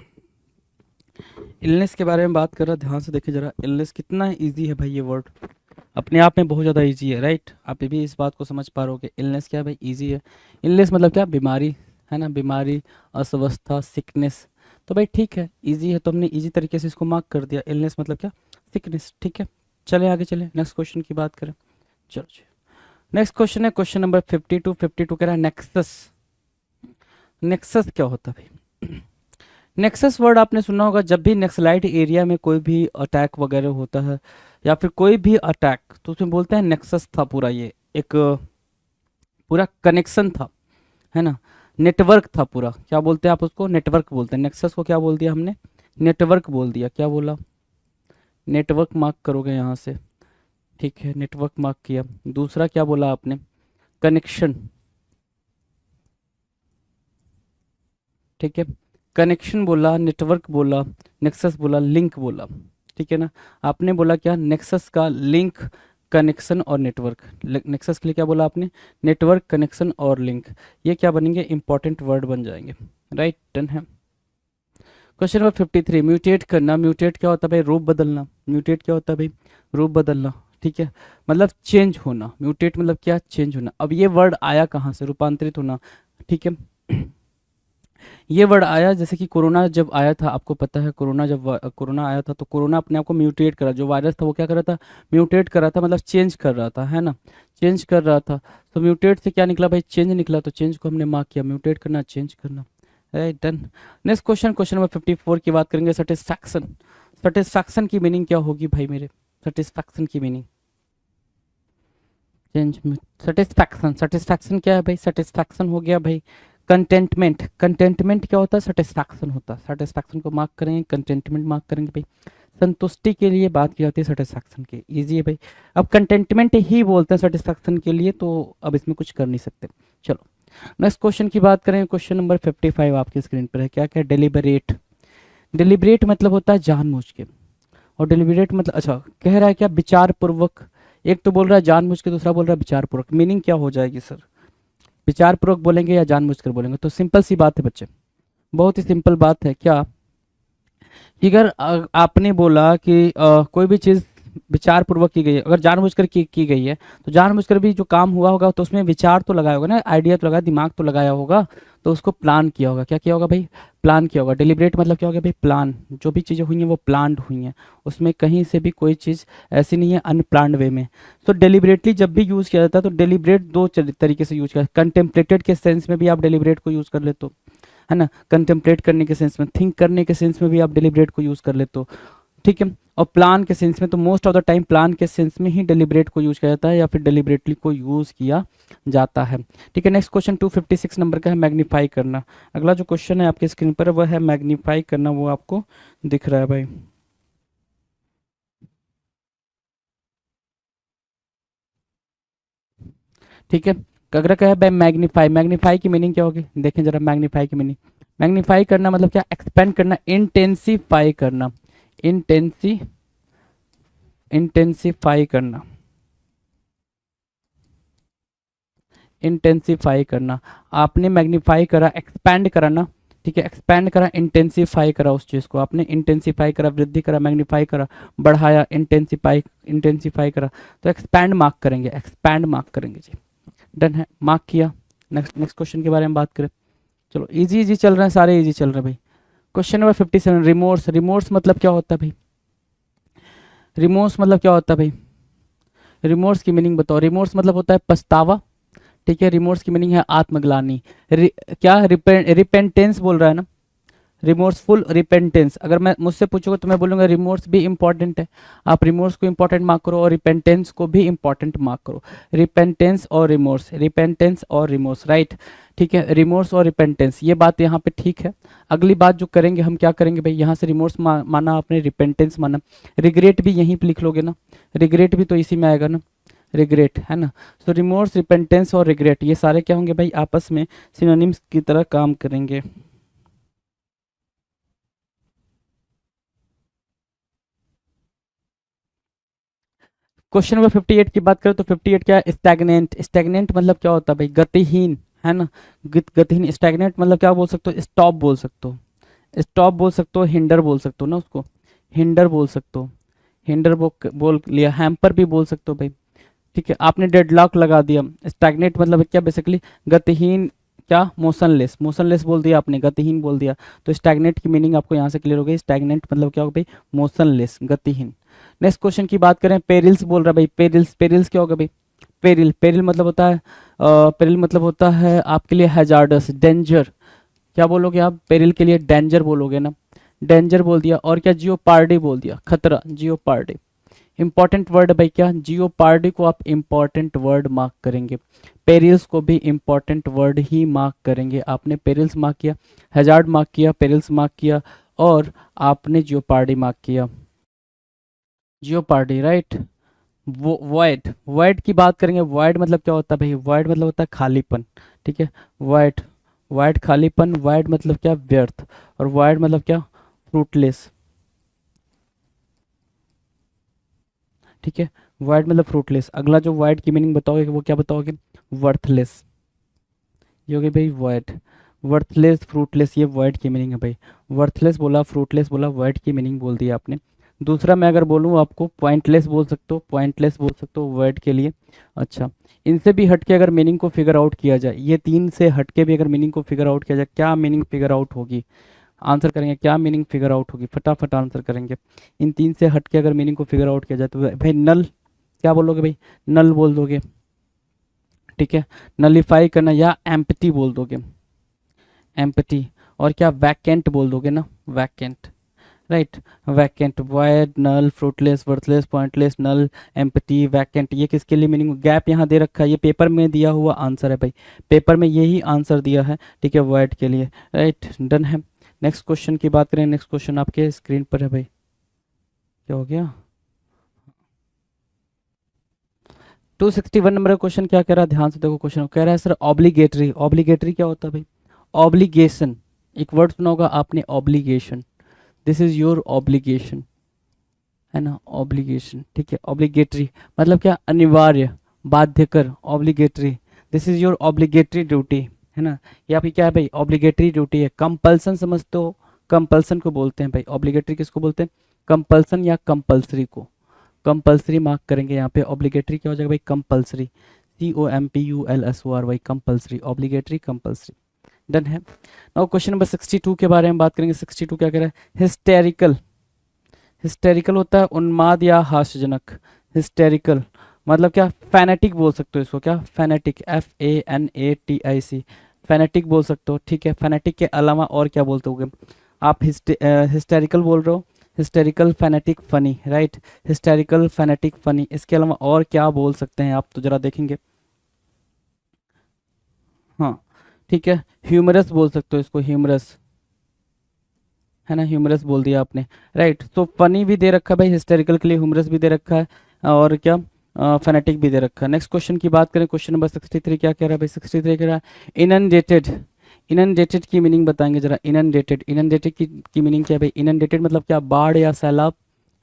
इलनेस के बारे में बात कर रहा है, ध्यान से देखिए जरा, इलनेस कितना इजी है भाई, ये वर्ड अपने आप में बहुत ज़्यादा इजी है, राइट। आप भी इस बात को समझ पा रहे हो कि इलनेस क्या है भाई, इजी है। इलनेस मतलब क्या, बीमारी, है ना, बीमारी, अस्वस्थता, सिकनेस। तो भाई ठीक है, इजी है तो हमने इजी तरीके से इसको मार्क कर दिया, इलनेस मतलब क्या, सिकनेस, ठीक है। चले आगे चले, नेक्स्ट क्वेश्चन की बात करें, चलो जी। नेक्स्ट क्वेश्चन है क्वेश्चन नंबर 52, 52 कह रहा है नेक्सस, नेक्सस क्या होता है भाई, नेक्सस वर्ड आपने सुना होगा, जब भी नक्सलाइट एरिया में कोई भी अटैक वगैरह होता है या फिर कोई भी अटैक, तो उसमें बोलते हैं नेक्सस था पूरा, ये एक पूरा कनेक्शन था, है ना, नेटवर्क था पूरा, क्या बोलते हैं आप उसको, नेटवर्क बोलते हैं। नेक्सस को क्या बोल दिया हमने, नेटवर्क बोल दिया, क्या बोला, नेटवर्क मार्क करोगे यहाँ से, ठीक है, नेटवर्क मार्क किया। दूसरा क्या बोला आपने, कनेक्शन, ठीक है, कनेक्शन बोला, नेटवर्क बोला, नेक्सस बोला, लिंक बोला, ठीक है ना। आपने बोला क्या, नेक्सस का लिंक, कनेक्शन और नेटवर्क। नेक्सस के लिए क्या बोला आपने, नेटवर्क, कनेक्शन और लिंक, ये क्या बनेंगे, इंपॉर्टेंट वर्ड बन जाएंगे, राइट, डन है। क्वेश्चन नंबर 53, म्यूटेट करना, म्यूटेट क्या होता है भाई, रूप बदलना, म्यूटेट क्या होता है भाई, रूप बदलना, ठीक है, मतलब चेंज होना, म्यूटेट मतलब क्या, चेंज होना। अब ये वर्ड आया कहाँ से, रूपांतरित होना, ठीक है। ये वर्ड आया जैसे कि कोरोना जब आया था, आपको पता है कोरोना जब कोरोना आया था, तो कोरोना अपने आप को म्यूटेट करा, जो वायरस था वो क्या कर रहा था, म्यूटेट कर रहा था, मतलब चेंज कर रहा था, है ना, चेंज कर रहा था। तो म्यूटेट से क्या निकला भाई, चेंज निकला, तो चेंज को हमने मार्क किया, म्यूटेट करना, चेंज करना, right, done. Next question, question number 54 की बात करेंगे, सेटिस्फैक्शन, सेटिस्फैक्शन की मीनिंग क्या होगी भाई मेरे, सेटिस्फैक्शन की मीनिंग, चेंज, सेटिस्फैक्शन, सेटिस्फैक्शन क्या है भाई, सेटिस्फैक्शन हो गया भाई कंटेंटमेंट, कंटेंटमेंट क्या होता है, सेटिस्फैक्शन होता है, सेटिस्फैक्शन को मार्क करेंगे, कंटेंटमेंट मार्क करेंगे भाई, संतुष्टि के लिए बात की जाती है सेटिस्फैक्शन की, इजी है भाई। अब कंटेंटमेंट ही बोलते हैं सेटिस्फैक्शन के लिए, तो अब इसमें कुछ कर नहीं सकते, चलो नेक्स्ट क्वेश्चन की बात करें, क्वेश्चन नंबर 55 आपकी स्क्रीन पर है। क्या क्या? डेलिबरेट। डेलिबरेट मतलब होता है जानबूझ के, और डेलिबरेट मतलब, अच्छा कह रहा है क्या? विचार पूर्वक। एक तो बोल रहा है जानबूझ के, दूसरा बोल रहा है विचार पूर्वक। मीनिंग क्या हो जाएगी सर? विचार पूर्वक बोलेंगे या जानबूझकर बोलेंगे? तो सिंपल सी बात है बच्चे, बहुत ही सिंपल बात है। क्या कि अगर आपने बोला कि कोई भी चीज़ विचार पूर्वक की गई है, अगर जानबूझकर की गई है, तो जानबूझकर भी जो काम हुआ होगा तो उसमें विचार तो लगाया होगा ना, आइडिया तो लगाया, दिमाग तो लगाया होगा, तो उसको प्लान किया होगा। क्या किया होगा भाई? प्लान किया होगा। डिलिब्रेट मतलब क्या हो गया भाई? प्लान। जो भी चीज़ें हुई हैं वो प्लान्ड हुई हैं, उसमें कहीं से भी कोई चीज़ ऐसी नहीं है अनप्लान्ड वे में। तो डेलिबरेटली जब भी यूज़ किया जाता है तो डेलिब्रेट दो तरीके से यूज़ किया। कंटेम्पलेटेड के सेंस में भी आप डेलिब्रेट को यूज़ कर लेते हो, है ना, कंटेम्पलेट करने के सेंस में, थिंक करने के सेंस में भी आप डेलिब्रेट को यूज़ कर लेते हो, ठीक है। और प्लान के सेंस में तो most of the time plan के सेंस में ही डेलिब्रेट को यूज़ किया जाता है या फिर डेलिब्रेटली को यूज़ किया जाता है, ठीक है। नेक्स्ट क्वेश्चन 256 नंबर का है, मैग्नीफाई करना। अगला जो क्वेश्चन है आपके स्क्रीन पर वह है मैग्नीफाई करना, वो आपको दिख रहा है भाई, ठीक है। अगला क्या है भाई? मैग्नीफाई। मैग्नीफाई की मीनिंग क्या होगी? देखें जरा मैग्नीफाई की मीनिंग। मैग्नीफाई करना मतलब क्या? एक्सपेंड करना, इंटेंसीफाई करना, इंटेंसी इंटेंसीफाई करना, इंटेंसीफाई करना। आपने मैग्नीफाई करा, एक्सपैंड करा ना, ठीक है, एक्सपैंड करा, इंटेंसीफाई करा उस चीज़ को, आपने इंटेंसीफाई करा, वृद्धि करा, मैग्नीफाई करा, बढ़ाया, इंटेंसीफाई इंटेंसीफाई करा, तो एक्सपैंड मार्क करेंगे, एक्सपैंड मार्क करेंगे जी। डन है, मार्क किया। नेक्स्ट नेक्स्ट क्वेश्चन के बारे में बात करें। चलो इजी इजी चल रहे हैं, सारे इजी चल रहे हैं भाई। Question number 57, remorse. रिमोर्स मतलब क्या होता है भाई? रिमोर्स मतलब क्या होता है भाई? रिमोर्स की मीनिंग बताओ। रिमोर्स मतलब होता है पछतावा, ठीक है। रिमोर्स की मीनिंग है आत्मग्लानि। क्या रिपेंटेंस बोल रहा है ना, रिमोर्सफुल रिपेंटेंस। अगर मैं मुझसे पूछोगे तो मैं बोलूंगा रिमोर्स भी इंपॉर्टेंट है, आप रिमोर्स को इंपॉर्टेंट मार्क करो और रिपेंटेंस को भी इंपॉर्टेंट मार्क करो। रिपेंटेंस और रिमोर्स, रिपेंटेंस और रिमोर्स, राइट, ठीक है। रिमोर्स और रिपेंटेंस, ये बात यहाँ पे ठीक है। अगली बात जो करेंगे हम, क्या करेंगे भाई? यहाँ से रिमोर्स माना आपने, रिपेंटेंस माना, रिग्रेट भी यहीं पे लिख लोगे ना, रिग्रेट भी तो इसी में आएगा ना, रिग्रेट, है ना। सो रिमोर्स, रिपेंटेंस और रिग्रेट, ये सारे क्या होंगे भाई? आपस में सिनोनिम्स की तरह काम करेंगे। क्वेश्चन नंबर 58 की बात करें तो 58 क्या है? स्टैग्नेंट। स्टैग्नेंट मतलब क्या होता है भाई? गतिहीन, है ना, गतिहीन। स्टैग्नेंट मतलब क्या बोल सकते हो? स्टॉप बोल सकते हो, स्टॉप बोल सकते हो, हिंडर बोल सकते हो ना उसको, हिंडर बोल सकते हो, हिंडर बोल लिया, हैम्पर भी बोल सकते हो भाई, ठीक है। आपने डेडलॉक लगा दिया। स्टैग्नेट मतलब क्या? बेसिकली गतिहीन, क्या? मोशनलेस, मोशनलेस बोल दिया आपने, गतिहीन बोल दिया, तो स्टैग्नेट की मीनिंग आपको यहाँ से क्लियर हो गई। स्टैग्नेट मतलब क्या होगा भाई? मोशनलेस, गतिहीन। नेक्स्ट क्वेश्चन की बात करें, पेरिल्स बोल रहा है भाई। पेरिल्स, पेरिल्स क्या होगा भाई? पेरिल, पेरिल मतलब होता है पेरिल मतलब होता है आपके लिए हैजार्डस, डेंजर। क्या बोलोगे आप पेरिल के लिए? डेंजर बोलोगे ना, डेंजर बोल दिया। और क्या? जियोपार्डी बोल दिया, खतरा, जियोपार्डी। इंपॉर्टेंट वर्ड भाई क्या? जियोपार्डी को आप इंपॉर्टेंट वर्ड मार्क करेंगे, पेरिल्स को भी इंपॉर्टेंट वर्ड ही मार्क करेंगे। आपने पेरिल्स मार्क किया, हैजार्ड मार्क किया, पेरिल्स मार्क किया, और आपने जियोपार्डी मार्क किया, जियोपार्डी, राइट। वो वॉइड, वॉइड की बात करेंगे। वॉइड मतलब क्या होता है भाई? वॉइड मतलब होता है खालीपन, ठीक है। वॉइड, वॉइड खालीपन। वॉइड मतलब क्या? व्यर्थ। और वॉइड मतलब क्या? फ्रूटलेस, ठीक है। वाइड मतलब फ्रूटलेस। अगला जो वाइड की मीनिंग बताओगे वो क्या बताओगे? वर्थलेस, ये हो गई भाई वाइड। वर्थलेस, फ्रूटलेस, ये वर्ड की मीनिंग है भाई। वर्थलेस बोला, फ्रूटलेस बोला, वर्ड की मीनिंग बोल दी आपने। दूसरा मैं अगर बोलूँ आपको, पॉइंटलेस बोल सकते हो, पॉइंटलेस बोल सकते हो वर्ड के लिए। अच्छा, इनसे भी हटके अगर मीनिंग को फिगर आउट किया जाए, ये तीन से हटके भी अगर मीनिंग को फिगर आउट किया जाए, क्या मीनिंग फिगर आउट होगी? आंसर करेंगे, क्या मीनिंग फिगर आउट होगी? फटाफट आंसर करेंगे। इन तीन से हटके अगर मीनिंग को फिगर आउट किया जाए तो भाई नल, क्या बोलोगे भाई? नल बोल दोगे, ठीक है। नलीफाई करना, या एम्पटी बोल दोगे, एम्पटी। और क्या? वैकेंट बोल दोगे ना, वैकेंट, राइट। वैकेंट, वाइड, नल, फ्रूटलेस, वर्थलेस, पॉइंटलेस, नल, एम्पटी, वैकेंट, ये किसके लिए मीनिंग? गैप यहाँ दे रखा है, ये पेपर में दिया हुआ आंसर है भाई, पेपर में यही आंसर दिया है, ठीक है, वाइड के लिए, राइट, डन है। नेक्स्ट क्वेश्चन की बात करें, नेक्स्ट क्वेश्चन आपके स्क्रीन पर है भाई, क्या हो गया? 261 नंबर का क्वेश्चन क्या कह रहा है, ध्यान से देखो क्वेश्चन कह रहा है सर ऑब्लिगेटरी। ऑब्लिगेटरी क्या होता है भाई? ऑब्लिगेशन, एक वर्ड सुना होगा आपने, obligation. This is your obligation, है ना, ऑब्लिगेशन, ठीक है। ऑब्लिगेटरी मतलब क्या? अनिवार्य, बाध्यकर, obligatory. This is your obligatory duty, है ना। ये आपकी क्या है भाई? ऑब्लिगेटरी ड्यूटी है। कंपल्सन समझते हो? कंपल्सन को बोलते हैं भाई ऑब्लिगेटरी। किसको बोलते हैं? कंपल्सन या कंपल्सरी को। कंपल्सरी मार्क करेंगे यहाँ पे। ऑब्लिगेटरी क्या हो जाएगा भाई? Compulsory, COMPULSORY, compulsory, obligatory, compulsory. Done है। नाउ क्वेश्चन नंबर 62 के बारे में बात करेंगे। 62 क्या कह रहा है? हिस्टेरिकल। हिस्टेरिकल होता है उन्माद या हास्यजनक। हिस्टेरिकल मतलब क्या? फैनेटिक बोल सकते हो इसको, क्या? फैनेटिक, FANATIC, फैनेटिक बोल सकते हो, ठीक है। फैनेटिक के अलावा और क्या बोलते होगे आप? हिस्टेरिकल बोल रहे हो, hysterical, fanatic, funny, right. Hysterical, fanatic, funny, इसके अलावा और क्या बोल सकते हैं आप? तो जरा देखेंगे। हाँ ठीक है, ह्यूमरस बोल सकते हो इसको, ह्यूमरस, है ना। ह्यूमरस बोल दिया आपने, राइट। तो फनी भी दे रखा है भाई हिस्टेरिकल के लिए, ह्यूमरस भी दे रखा है, और क्या, फेनेटिक भी दे रखा है। नेक्स्ट क्वेश्चन की बात करें, क्वेश्चन नंबर 63 क्या कह रहा है भाई? 63 कह रहा है इनंडेटेड। इनंडेटेड की मीनिंग बताएंगे जरा। इनंडेटेड, इनंडेटेड की मीनिंग क्या है भाई? इनंडेटेड मतलब क्या? बाढ़ या सैलाब,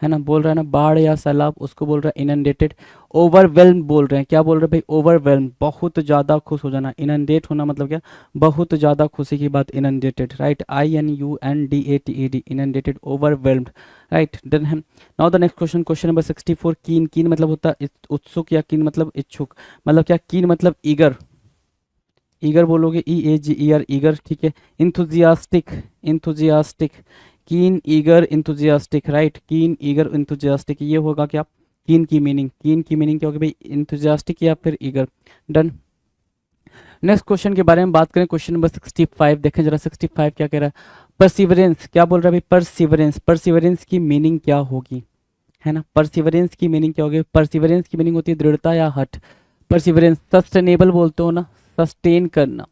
है ना। बोल रहा है ना, बाढ़ या सैलाब, उसको बोल रहा है इनंडेटेड। ओवरवेल्म बोल रहे हैं, क्या बोल रहे हैं भाई? ओवरवेल्म, बहुत ज़्यादा खुश हो जाना। इनंडेट होना मतलब क्या? बहुत ज़्यादा खुशी की बात, inundated, right. INUNDATED, inundated, overwhelmed, right. Done है। Now the next question, question number 64। Keen, कीन मतलब होता है उत्सुक, या कीन मतलब इच्छुक, मतलब क्या? कीन मतलब ईगर, ईगर बोलोगे, EAGER, ईगर, ठीक है। इंथुजियास्टिक, इंथुजियास्टिक, कीन, ईगर, इंथुजियास्टिक, राइट। कीन, ईगर, इंथुजियास्टिक, ये होगा क्या? कीन की मीनिंग, कीन की मीनिंग क्या होगी भाई? इंथुजियास्टिक या फिर ईगर। डन। नेक्स्ट क्वेश्चन के बारे में बात करें, क्वेश्चन नंबर 65 देखें जरा। 65 क्या कह रहा है? परसिवरेंस, क्या बोल रहा है भाई? परसिवरेंस, परसिवरेंस की मीनिंग क्या होगी, है ना। परसिवरेंस की मीनिंग क्या होगी? परसिवरेंस की मीनिंग होती है दृढ़ता या हट। परसिवरेंस, सस्टेनेबल बोलते हो ना, सस्टेन करना,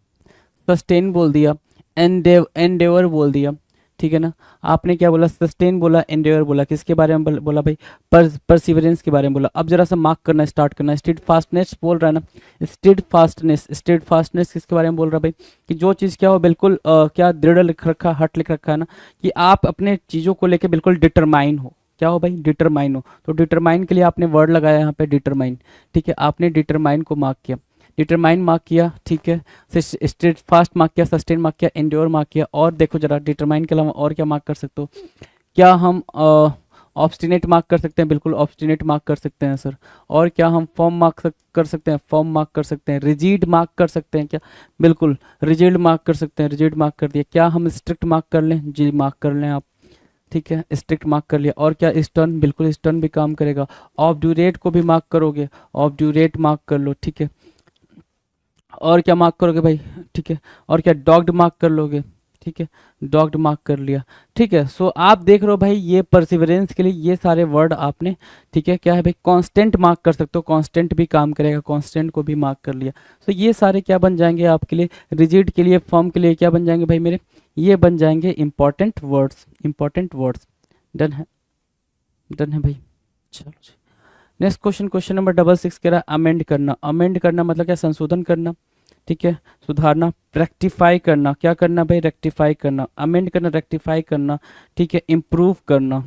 सस्टेन बोल दिया। एंडेवर बोल दिया, ठीक है ना। आपने क्या बोला? सस्टेन बोला, एंडेवर बोला, किसके बारे में बोला भाई? परसिवरेंस के बारे में बोला। अब जरा सा मार्क करना स्टार्ट करना। स्टेड फास्टनेस बोल रहा है ना, स्टेड फास्टनेस, स्टेड फास्टनेस किसके बारे में बोल रहा है भाई? कि जो चीज़ क्या हो बिल्कुल क्या दृढ़ लिख रखा, हट लिख रखा है ना, कि आप अपने चीज़ों को लेके बिल्कुल डिटरमाइन हो। क्या हो भाई? डिटरमाइन हो। तो डिटरमाइन के लिए आपने वर्ड लगाया यहाँ पे, डिटरमाइन, ठीक है। आपने डिटरमाइन को मार्क किया, डिटरमाइन मार्क किया, ठीक है। स्टेट फास्ट मार्क किया, सस्टेन मार्क किया, एंड्योर मार्क किया। और देखो जरा, डिटरमाइन के अलावा और क्या मार्क कर सकते हो? क्या हम ऑब्स्टिनेट मार्क कर सकते हैं? बिल्कुल ऑब्स्टिनेट मार्क कर सकते हैं सर। और क्या हम फॉर्म मार्क कर सकते हैं? फॉर्म मार्क कर सकते हैं। रिजिड मार्क कर सकते हैं क्या? बिल्कुल रिजिड मार्क कर सकते हैं, रिजिड मार्क कर दिया। क्या हम स्ट्रिक्ट मार्क कर लें? जी मार्क कर लें आप, ठीक है। स्ट्रिक्ट मार्क कर लिया। और क्या? स्टर्न, बिल्कुल स्टर्न भी काम करेगा। ऑब्ड्यूरेट को भी मार्क करोगे, ऑब्ड्यूरेट मार्क कर लो, ठीक है। और क्या मार्क करोगे भाई? ठीक है। और क्या? डॉग्ड मार्क कर लोगे, ठीक है। डॉग्ड मार्क कर लिया, ठीक है। सो आप देख रहे हो भाई, ये परसिवरेंस के लिए ये सारे वर्ड आपने, ठीक है, क्या है भाई? कांस्टेंट मार्क कर सकते हो, कांस्टेंट भी काम करेगा, कांस्टेंट को भी मार्क कर लिया। सो ये सारे क्या बन जाएंगे आपके लिए? रिजिड के लिए, फॉर्म के लिए क्या बन जाएंगे भाई मेरे? ये बन जाएंगे important words, important words. Done है, डन है भाई। चलो जी। नेक्स्ट क्वेश्चन, क्वेश्चन नंबर 66 कह रहा है अमेंड करना। अमेंड करना मतलब क्या? संशोधन करना, ठीक है, सुधारना। रेक्टिफाई करना, क्या करना भाई? रेक्टिफाई करना। अमेंड करना, रेक्टिफाई करना, ठीक है। इम्प्रूव करना,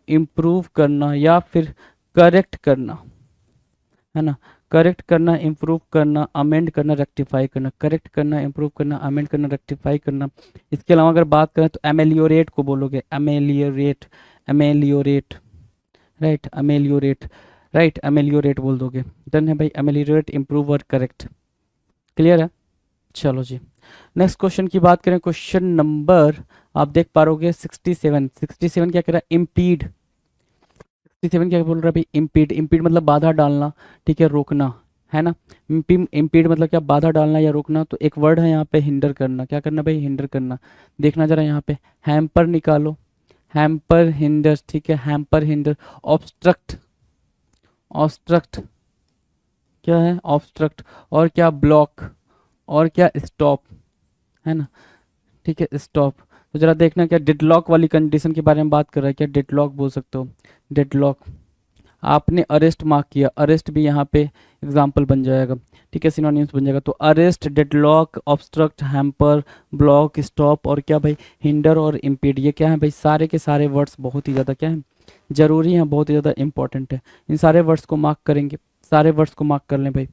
इम्प्रूव करना, या फिर करेक्ट करना, है ना। करेक्ट करना, इम्प्रूव करना, अमेंड करना, रेक्टिफाई करना। करेक्ट करना, इम्प्रूव करना, अमेंड करना, रेक्टिफाई करना। इसके अलावा अगर बात करें तो एमेलियोरेट को बोलोगे, एमेलियोरेट, एमेलियोरेट, राइट, अमेलियोरेट, राइट, अमेलियोरेट बोल दोगे। डन है भाई। अमेलियोरेट, इम्प्रूव और करेक्ट, क्लियर है। चलो जी। नेक्स्ट क्वेश्चन की बात करें, क्वेश्चन नंबर आप देख पा रहोगे 67। 67 क्या कह रहा है? इम्पीड। 67 क्या बोल रहा है भाई? इम्पीड, इम्पीड मतलब बाधा डालना, ठीक है, रोकना, है ना। इम्पीड मतलब क्या? बाधा डालना या रोकना। तो एक वर्ड है यहाँ पे, हिंडर करना। क्या करना भाई? हिंडर करना। देखना जरा यहाँ पे, हैम्पर निकालो, हैम्पर, हिंडर, ठीक है, हैम्पर, हिंडर। ऑब्स्ट्रक्ट, ऑब्स्ट्रक्ट क्या है? ऑब्स्ट्रक्ट। और क्या? ब्लॉक। और क्या? स्टॉप, है ना, ठीक है, स्टॉप। तो जरा देखना क्या डेडलॉक वाली कंडीशन के बारे में बात कर रहा है, क्या डेडलॉक बोल सकते हो? डेडलॉक। आपने अरेस्ट मार्क किया, अरेस्ट भी यहाँ पे एग्जाम्पल बन जाएगा, ठीक है, सिनोनिम्स बन जाएगा। तो arrest, deadlock, obstruct, hamper, block, stop और क्या भाई, हिंडर और इम्पीड, ये क्या है भाई, सारे के सारे वर्ड्स बहुत ही ज़्यादा क्या है, जरूरी हैं, बहुत ही ज़्यादा इंपॉर्टेंट है। इन सारे वर्ड्स को मार्क करेंगे, सारे वर्ड्स को मार्क कर लें भाई।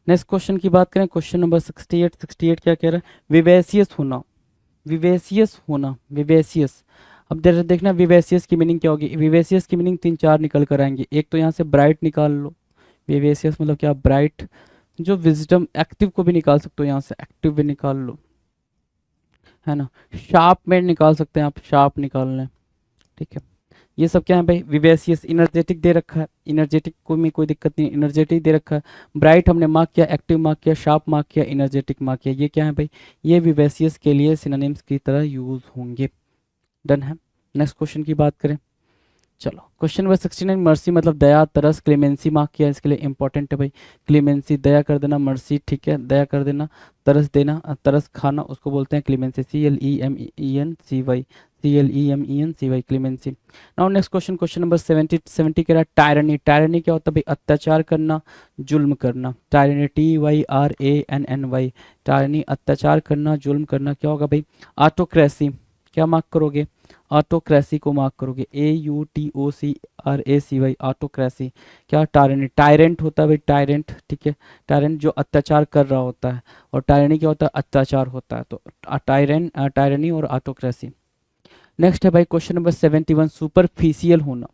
नेक्स्ट क्वेश्चन की बात करें, क्वेश्चन नंबर 68 क्या कह रहा है, विवेसियस होना, विवेसियस होना, विवेसियस। अब देखना विवेसियस की मीनिंग क्या होगी, विवेसियस की मीनिंग 3-4 निकल कर आएंगे। एक तो यहाँ से ब्राइट निकाल लो, विवेसियस मतलब क्या, ब्राइट, जो विजडम, एक्टिव को भी निकाल सकते हो यहाँ से, एक्टिव भी निकाल लो, है ना। शार्प में निकाल सकते हैं आप, शार्प निकाल लें, ठीक है। ये सब क्या है भाई, विवेसियस। इनर्जेटिक दे रखा है, इनर्जेटिक को में कोई दिक्कत नहीं, इनर्जेटिक दे रखा है। ब्राइट हमने मार्क किया, एक्टिव मार्क किया, शार्प मार्क किया, इनर्जेटिक मार्क किया, ये क्या है भाई, ये विवेसियस के लिए सिनोनिम्स की तरह यूज होंगे। डन है। नेक्स्ट क्वेश्चन की बात करें, चलो क्वेश्चन नंबर 69, मर्सी मतलब दया, तरस, क्लेमेंसी मार्क किया, इसके लिए इंपॉर्टेंट है भाई, क्लेमेंसी दया कर देना, मर्सी ठीक है दया कर देना, तरस देना, तरस खाना उसको बोलते हैं clemency, CLEMENCY, CLEMENCY, clemency. Now next question, question number 70 कह रहा है टायरनी, टायरनी क्या होता है भाई, अत्याचार करना, जुल्म करना, टायरनी TYRANNY, टायरनी अत्याचार करना, जुल्म करना, क्या होगा भाई, ऑटोक्रेसी, क्या मार्क करोगे, ऑटोक्रेसी को मार्क करोगे, AUTOCRACY, ऑटोक्रेसी। क्या टायरनी, टायरेंट होता है भाई, टायरेंट ठीक है, टायरेंट जो अत्याचार कर रहा होता है, और टायरनी क्या होता है, अत्याचार होता है, तो टायरनी और ऑटोक्रेसी। नेक्स्ट है भाई क्वेश्चन नंबर 71, सुपरफिशियल होना,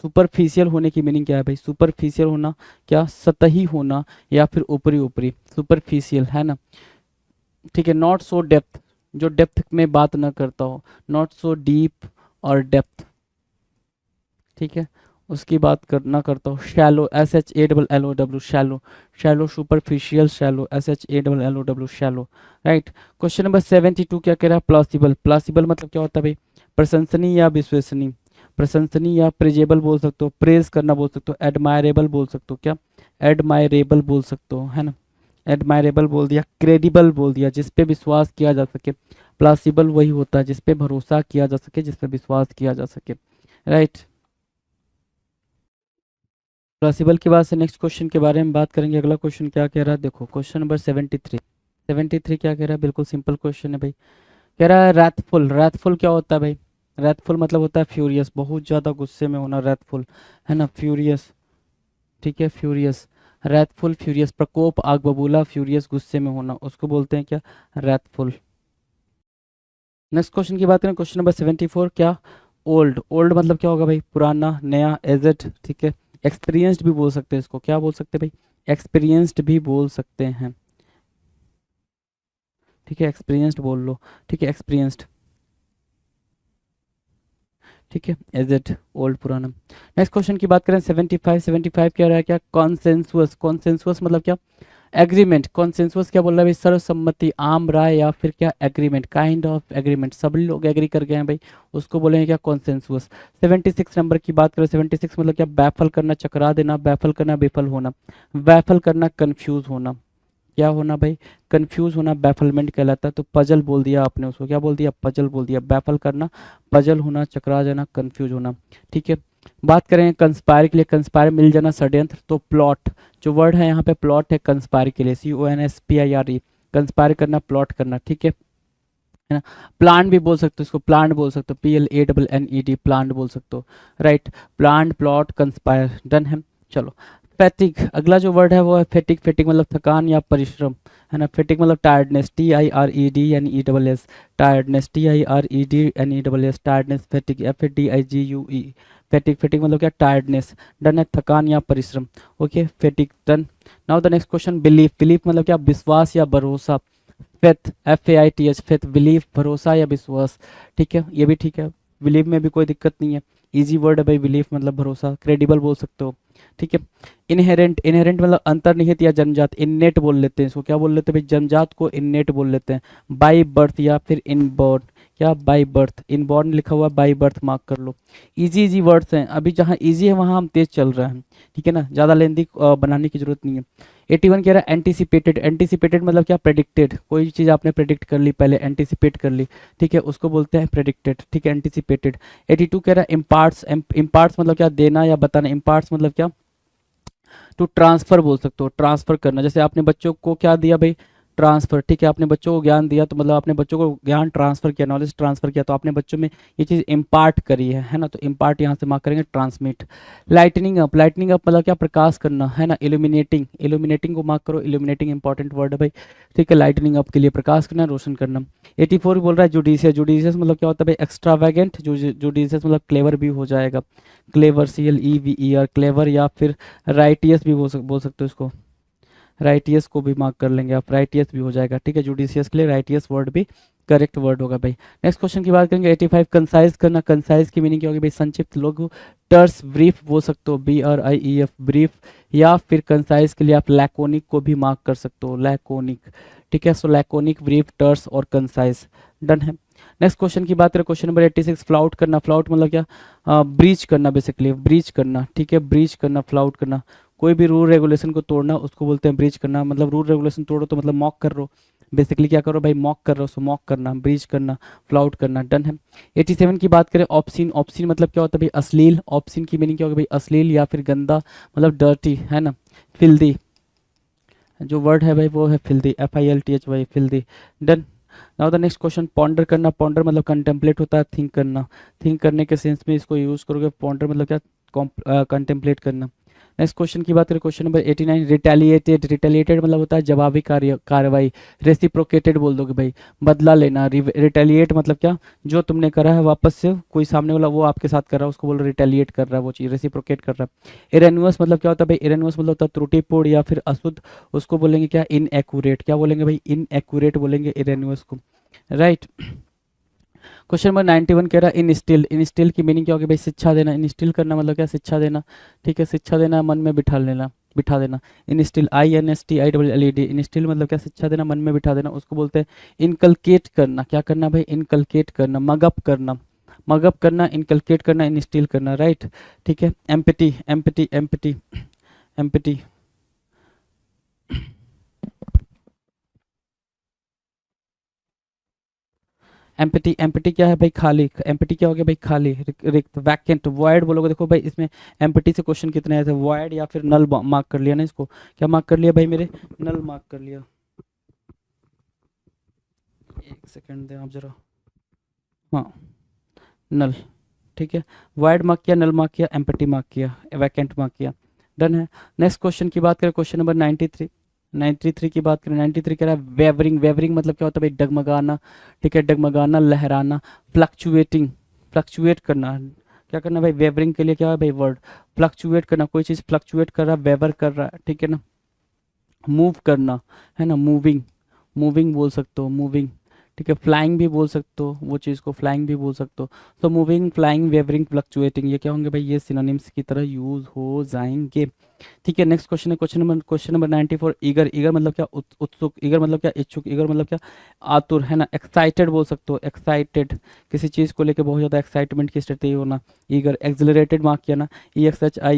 सुपरफिशियल होने की मीनिंग क्या है भाई, सुपरफिशियल होना क्या, सतही होना या फिर ऊपरी ऊपरी, सुपरफिशियल है ना, ठीक है। नॉट सो डेप्थ, जो डेप्थ में बात ना करता हो, नॉट सो डीप और डेप्थ, ठीक है, उसकी बात करना करता हो। Shallow, SHALLOW, shallow, shallow, superficial shallow, SHALLOW, shallow, right. Question number 72 क्या कह रहा है, प्लॉसिबल, प्लॉसिबल मतलब क्या होता है भाई, प्रशंसनीय या विश्वसनीय, प्रशंसनीय या प्रेजेबल बोल सकते हो, प्रेज करना बोल सकते हो, एडमायरेबल बोल सकते हो, क्या एडमायरेबल बोल सकते हो, है ना, एडमायरेबल बोल दिया, क्रेडिबल बोल दिया, जिस पे विश्वास किया जा सके, प्लॉसिबल वही होता है जिस पे भरोसा किया जा सके, जिस पे विश्वास किया जा सके, राइट। प्लॉसिबल के बाद से नेक्स्ट क्वेश्चन के बारे में बात करेंगे। अगला क्वेश्चन क्या कह रहा है, देखो क्वेश्चन नंबर 73 क्या कह रहा है, बिल्कुल सिंपल क्वेश्चन है भाई, कह रहा है रैथफुल, रैथफुल क्या होता है भाई, रैथफुल मतलब होता है फ्यूरियस, बहुत ज़्यादा गुस्से में होना, रैथफुल है ना, फ्यूरियस, ठीक है, फ्यूरियस, रैथफुल, फ्यूरियस, प्रकोप, आग बबूला, फ्यूरियस गुस्से में होना, उसको बोलते हैं क्या, रैथफुल। नेक्स्ट क्वेश्चन की बात करें, क्वेश्चन नंबर 74 क्या, ओल्ड, ओल्ड मतलब क्या होगा भाई, पुराना, नया, एजेड, ठीक है, एक्सपीरियंस्ड भी बोल सकते हैं इसको, क्या बोल सकते हैं भाई, एक्सपीरियंस्ड भी बोल सकते हैं, ठीक है, एक्सपीरियंस्ड बोल लो, ठीक है, एक्सपीरियंस्ड, ठीक है, एजेड, ओल्ड, पुराना। नेक्स्ट क्वेश्चन की बात करें 75 क्या रहा है, क्या कॉन्सेंसुअस, कॉन्सेंसुअस मतलब क्या, एग्रीमेंट, कॉन्सेंसुअस क्या बोल रहा है भाई, सर्वसम्मति, आम राय या फिर क्या एग्रीमेंट, काइंड ऑफ एग्रीमेंट, सभी लोग एग्री कर गए हैं भाई, उसको बोलेंगे क्या, कॉन्सेंसुअस। 76 नंबर की बात करें, 76 मतलब क्या, बैफल करना, चकरा देना, बैफल करना, विफल होना, बैफल करना, कंफ्यूज होना, क्या होना भाई, कंफ्यूज होना, बैफलमेंट कहलाता है, तो पजल बोल दिया आपने उसको, क्या बोल दिया, पजल बोल दिया, बैफल करना, पजल होना, चकरा जाना, कंफ्यूज होना, ठीक है। बात करें कंस्पायर के लिए, कंस्पायर मिल जाना, षड्यंत्र, तो प्लॉट, जो वर्ड है यहाँ पे प्लॉट है कंस्पायर के लिए, CONSPIRE, कंस्पायर करना, प्लॉट करना, ठीक है ना। प्लांट भी बोल सकते हो इसको, प्लांट बोल सकते हो, PLANNED, प्लांट बोल सकते हो, right, plant, plot, conspire, done है। चलो फैटिक, अगला जो वर्ड है वो है फैटिक, फैटिक मतलब थकान या परिश्रम, है ना, फैटिक मतलब tiredness, TIREDNESS, tiredness, TIREDNESS, tiredness, फैटिक, FATIGUE, फैटिक, फैटिक मतलब क्या, टायर्डनेस, डन है, थकान या परिश्रम, okay, फैटिक, done. Now the next question, belief, belief मतलब क्या, विश्वास या भरोसा, फेथ, FAITH, फेथ, बिलीफ, भरोसा या विश्वास, ठीक है, ये भी ठीक है, बिलीव में भी कोई दिक्कत नहीं है, इजी वर्ड है भाई, बिलीफ मतलब भरोसा, क्रेडिबल बोल सकते हो, ठीक है। इनहेरेंट, इनहेरेंट मतलब अंतर्निहित या जन्मजात, इननेट बोल लेते हैं इसको, क्या बोल लेते हैं भाई, जन्मजात को इननेट बोल लेते हैं, बाई बर्थ या फिर इन बर्थ, क्या बाई बर्थ, इनबॉर्न लिखा हुआ बाई बर्थ मार्क कर लो। इजी इजी वर्ड्स हैं, अभी जहाँ इजी है वहाँ हम तेज चल रहे हैं, ठीक है ना, ज़्यादा लेंदी बनाने की जरूरत नहीं है। 81 कह रहा है एंटीसिपेटेड, एंटीसिपेटेड मतलब क्या, प्रेडिक्टेड, कोई चीज़ आपने प्रेडिक्ट कर ली पहले, एंटीसिपेट कर ली, ठीक है, उसको बोलते हैं प्रेडिक्टेड, ठीक है, एंटीसिपेटेड। 82 कह रहा है इम्पार्ट्स, इम्पार्ट्स मतलब क्या, देना या बताना, इम्पार्ट्स मतलब क्या, टू ट्रांसफर बोल सकते हो, ट्रांसफर करना, जैसे आपने बच्चों को क्या दिया भाई, ट्रांसफर, ठीक है, आपने बच्चों को ज्ञान दिया तो मतलब आपने बच्चों को ज्ञान ट्रांसफर किया, नॉलेज ट्रांसफर किया, तो आपने बच्चों में ये चीज़ इम्पार्ट करी है ना, तो इम्पार्ट यहाँ से मार्क करेंगे, transmit. Lightning up, lightning up मतलब क्या, प्रकाश करना, है ना, इल्यूमिनेटिंग, इल्यूमिनेटिंग को मार्क करो, इल्यूमिनेटिंग इंपॉर्टेंट वर्ड है भाई, ठीक है, लाइटनिंग अप के लिए प्रकाश करना, रोशन करना। 84 बोल रहा है जुडिशियस, जुडिशियस मतलब क्या होता है भाई, एक्स्ट्रावेगेंट, जुडिशियस मतलब क्लेवर भी हो जाएगा, क्लेवर, CLEVER, क्लेवर, या फिर राइटियस भी बोल सकते हो इसको, राइटियस को भी मार्क कर लेंगे आप, राइटियस भी हो जाएगा, ठीक है, जुडिशियस के लिए राइटियस वर्ड भी करेक्ट वर्ड होगा भाई। नेक्स्ट क्वेश्चन की बात करेंगे 85, कंसाइज करना, कंसाइज की मीनिंग क्या होगी भाई, संक्षिप्त, लघु, टर्स, ब्रीफ बोल सकते हो, BRIEF, ब्रीफ, या फिर कंसाइज के लिए आप लैकोनिक को भी मार्क कर सकते हो, लैकोनिक, ठीक है, सो लैकोनिक, ब्रीफ, टर्स और कंसाइज, डन है। नेक्स्ट क्वेश्चन की बात करें, क्वेश्चन नंबर 86, फ्लाउट करना, फ्लाउट मतलब क्या, ब्रीच करना, बेसिकली ब्रीच करना, ठीक है, ब्रीच करना, फ्लाउट करना, कोई भी रूल रेगुलेशन को तोड़ना उसको बोलते हैं ब्रीच करना, मतलब रूल रेगुलेशन तोड़ो तो मतलब मॉक कर रहे हो, बेसिकली क्या करो भाई, मॉक कर रहे हो, सो मॉक करना, ब्रीच करना, फ्लाउट करना, डन है। 87 की बात करें, ऑप्सिन, ऑप्सिन मतलब क्या होता है भाई, अश्लील, ऑप्सिन की मीनिंग क्या होगी भाई, अश्लील या फिर गंदा, मतलब डर्टी, है ना, फिल्दी, जो वर्ड है भाई वो है फिल्दी, FILTH भाई, filthy, done. Now the next question, ponder करना, पॉन्डर मतलब कंटेम्पलेट होता है, थिंक करना, थिंक करने के सेंस में इसको यूज करोगे, पॉन्डर मतलब क्या, कंटेम्पलेट करना। नेक्स्ट क्वेश्चन की बात करें, क्वेश्चन नंबर 89, रिटेलिएटेड, रिटेलिएटेड मतलब होता है जवाबी कार्रवाई, रेसिप्रोकेटेड बोल दोगे भाई, बदला लेना, रिटेलिएट मतलब क्या, जो तुमने करा है वापस से कोई सामने वाला वो आपके साथ कर रहा है उसको बोल रहे रिटेलिएट कर रहा है, वो चीज़ रेसिप्रोकेट कर रहा है। इरेनुअस मतलब क्या होता है भाई, इरेनुअस मतलब होता है त्रुटिपूर्ण या फिर अशुद्ध, उसको बोलेंगे क्या, इनएक्यूरेट, क्या बोलेंगे भाई, इनएक्यूरेट बोलेंगे इरेनुअस को, राइट। क्वेश्चन नंबर 91 कह रहा है इंस्टिल, इंस्टिल की मीनिंग क्या होगी भाई, शिक्षा देना, इंस्टिल करना मतलब क्या, शिक्षा देना, ठीक है, शिक्षा देना, मन में बिठा लेना, बिठा देना, इंस्टिल, INSTILLED, इंस्टिल मतलब क्या, शिक्षा देना, मन में बिठा देना, उसको बोलते हैं इनकलकेट करना, क्या करना भाई, इनकलकेट करना, मगअप करना, मगअप करना, इनकलकेट करना, इंस्टिल करना, राइट, ठीक है। Empty, empty, empty, empty, empty, empty क्या है भाई, खाली, एम्पटी क्या हो गया भाई, खाली, रिक्त, वैकेंट, वॉइड बोलोगे, देखो भाई इसमें एम्पटी से क्वेश्चन कितने आए थे, वॉइड या फिर नल मार्क कर लिया ना इसको, क्या मार्क कर लिया भाई मेरे, नल मार्क कर लिया, एक सेकंड दें आप जरा, हाँ, नल, ठीक है, वाइड मार्क किया, नल मार्क किया, एम्पटी मार्क किया, वैकेंट मार्क किया, डन है। नेक्स्ट क्वेश्चन की बात करें, क्वेश्चन नंबर 93, 93 की बात करें, 93 कह रहा है वेवरिंग, वेवरिंग मतलब क्या होता है भाई, डगमगाना, ठीक है, डगमगाना, लहराना, फ्लक्चुएटिंग, फ्लक्चुएट करना, क्या करना भाई, वेवरिंग के लिए क्या है भाई वर्ड, फ्लक्चुएट करना, कोई चीज़ फ्लक्चुएट कर रहा है, वेवर कर रहा है, ठीक है ना, मूव करना, है ना, मूविंग, मूविंग बोल सकते हो, मूविंग, ठीक है, फ्लाइंग भी बोल सकते हो, वो चीज़ को फ्लाइंग भी बोल सकते हो, तो मूविंग, फ्लाइंग, वेवरिंग, फ्लक्चुएटिंग, ये क्या होंगे भाई, ये सिनोनिम्स की तरह यूज हो जाएंगे, ठीक है। नेक्स्ट क्वेश्चन है, क्वेश्चन नंबर 94, ईगर, ईगर मतलब क्या, उत्सुक, ईगर मतलब क्या, इच्छुक, ईगर मतलब क्या, आतुर, है ना, एक्साइटेड बोल सकते हो, एक्साइटेड, किसी चीज़ को लेकर बहुत ज़्यादा एक्साइटमेंट की स्थिति होना, ईगर, एक्सिलरेटेड मार्क किया ना, EXHILLARATED,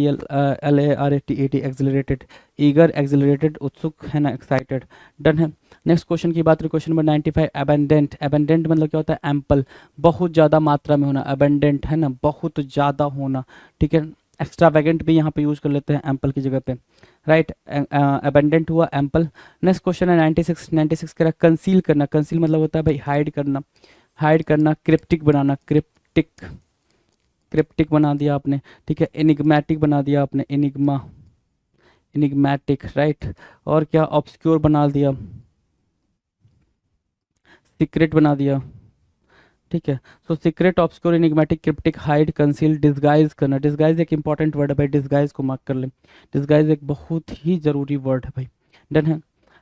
एक्सिलरेटेड, ईगर, एक्सिलरेटेड, उत्सुक, है ना, एक्साइटेड, डन है। नेक्स्ट क्वेश्चन की बात करें, क्वेश्चन नंबर 95, एबेंडेंट, एबेंडेंट मतलब क्या होता है, एम्पल, बहुत ज़्यादा मात्रा में होना, एबेंडेंट, है ना, बहुत ज़्यादा होना, ठीक है, एक्स्ट्रावेगेंट भी यहाँ पे यूज कर लेते हैं एम्पल की जगह पे, राइट, एबेंडेंट हुआ, एम्पल। नेक्स्ट क्वेश्चन है 96, 96 कह रहा है कंसील करना, कंसील मतलब होता है भाई हाइड करना, हाइड करना, क्रिप्टिक बनाना, क्रिप्टिक, क्रिप्टिक बना दिया आपने, ठीक है, एनिग्मेटिक बना दिया आपने, एनिग्मा, एनिग्मेटिक, राइट, और क्या, ऑब्सक्योर बना दिया, सीक्रेट बना दिया, ठीक है, so secret, obscure, enigmatic, cryptic, hide, conceal, disguise करना, डिस्गाइज एक इंपॉर्टेंट वर्ड है भाई, डिस्गाइज को मार्क कर ले, डिस्गाइज एक बहुत ही जरूरी वर्ड है भाई, डन है।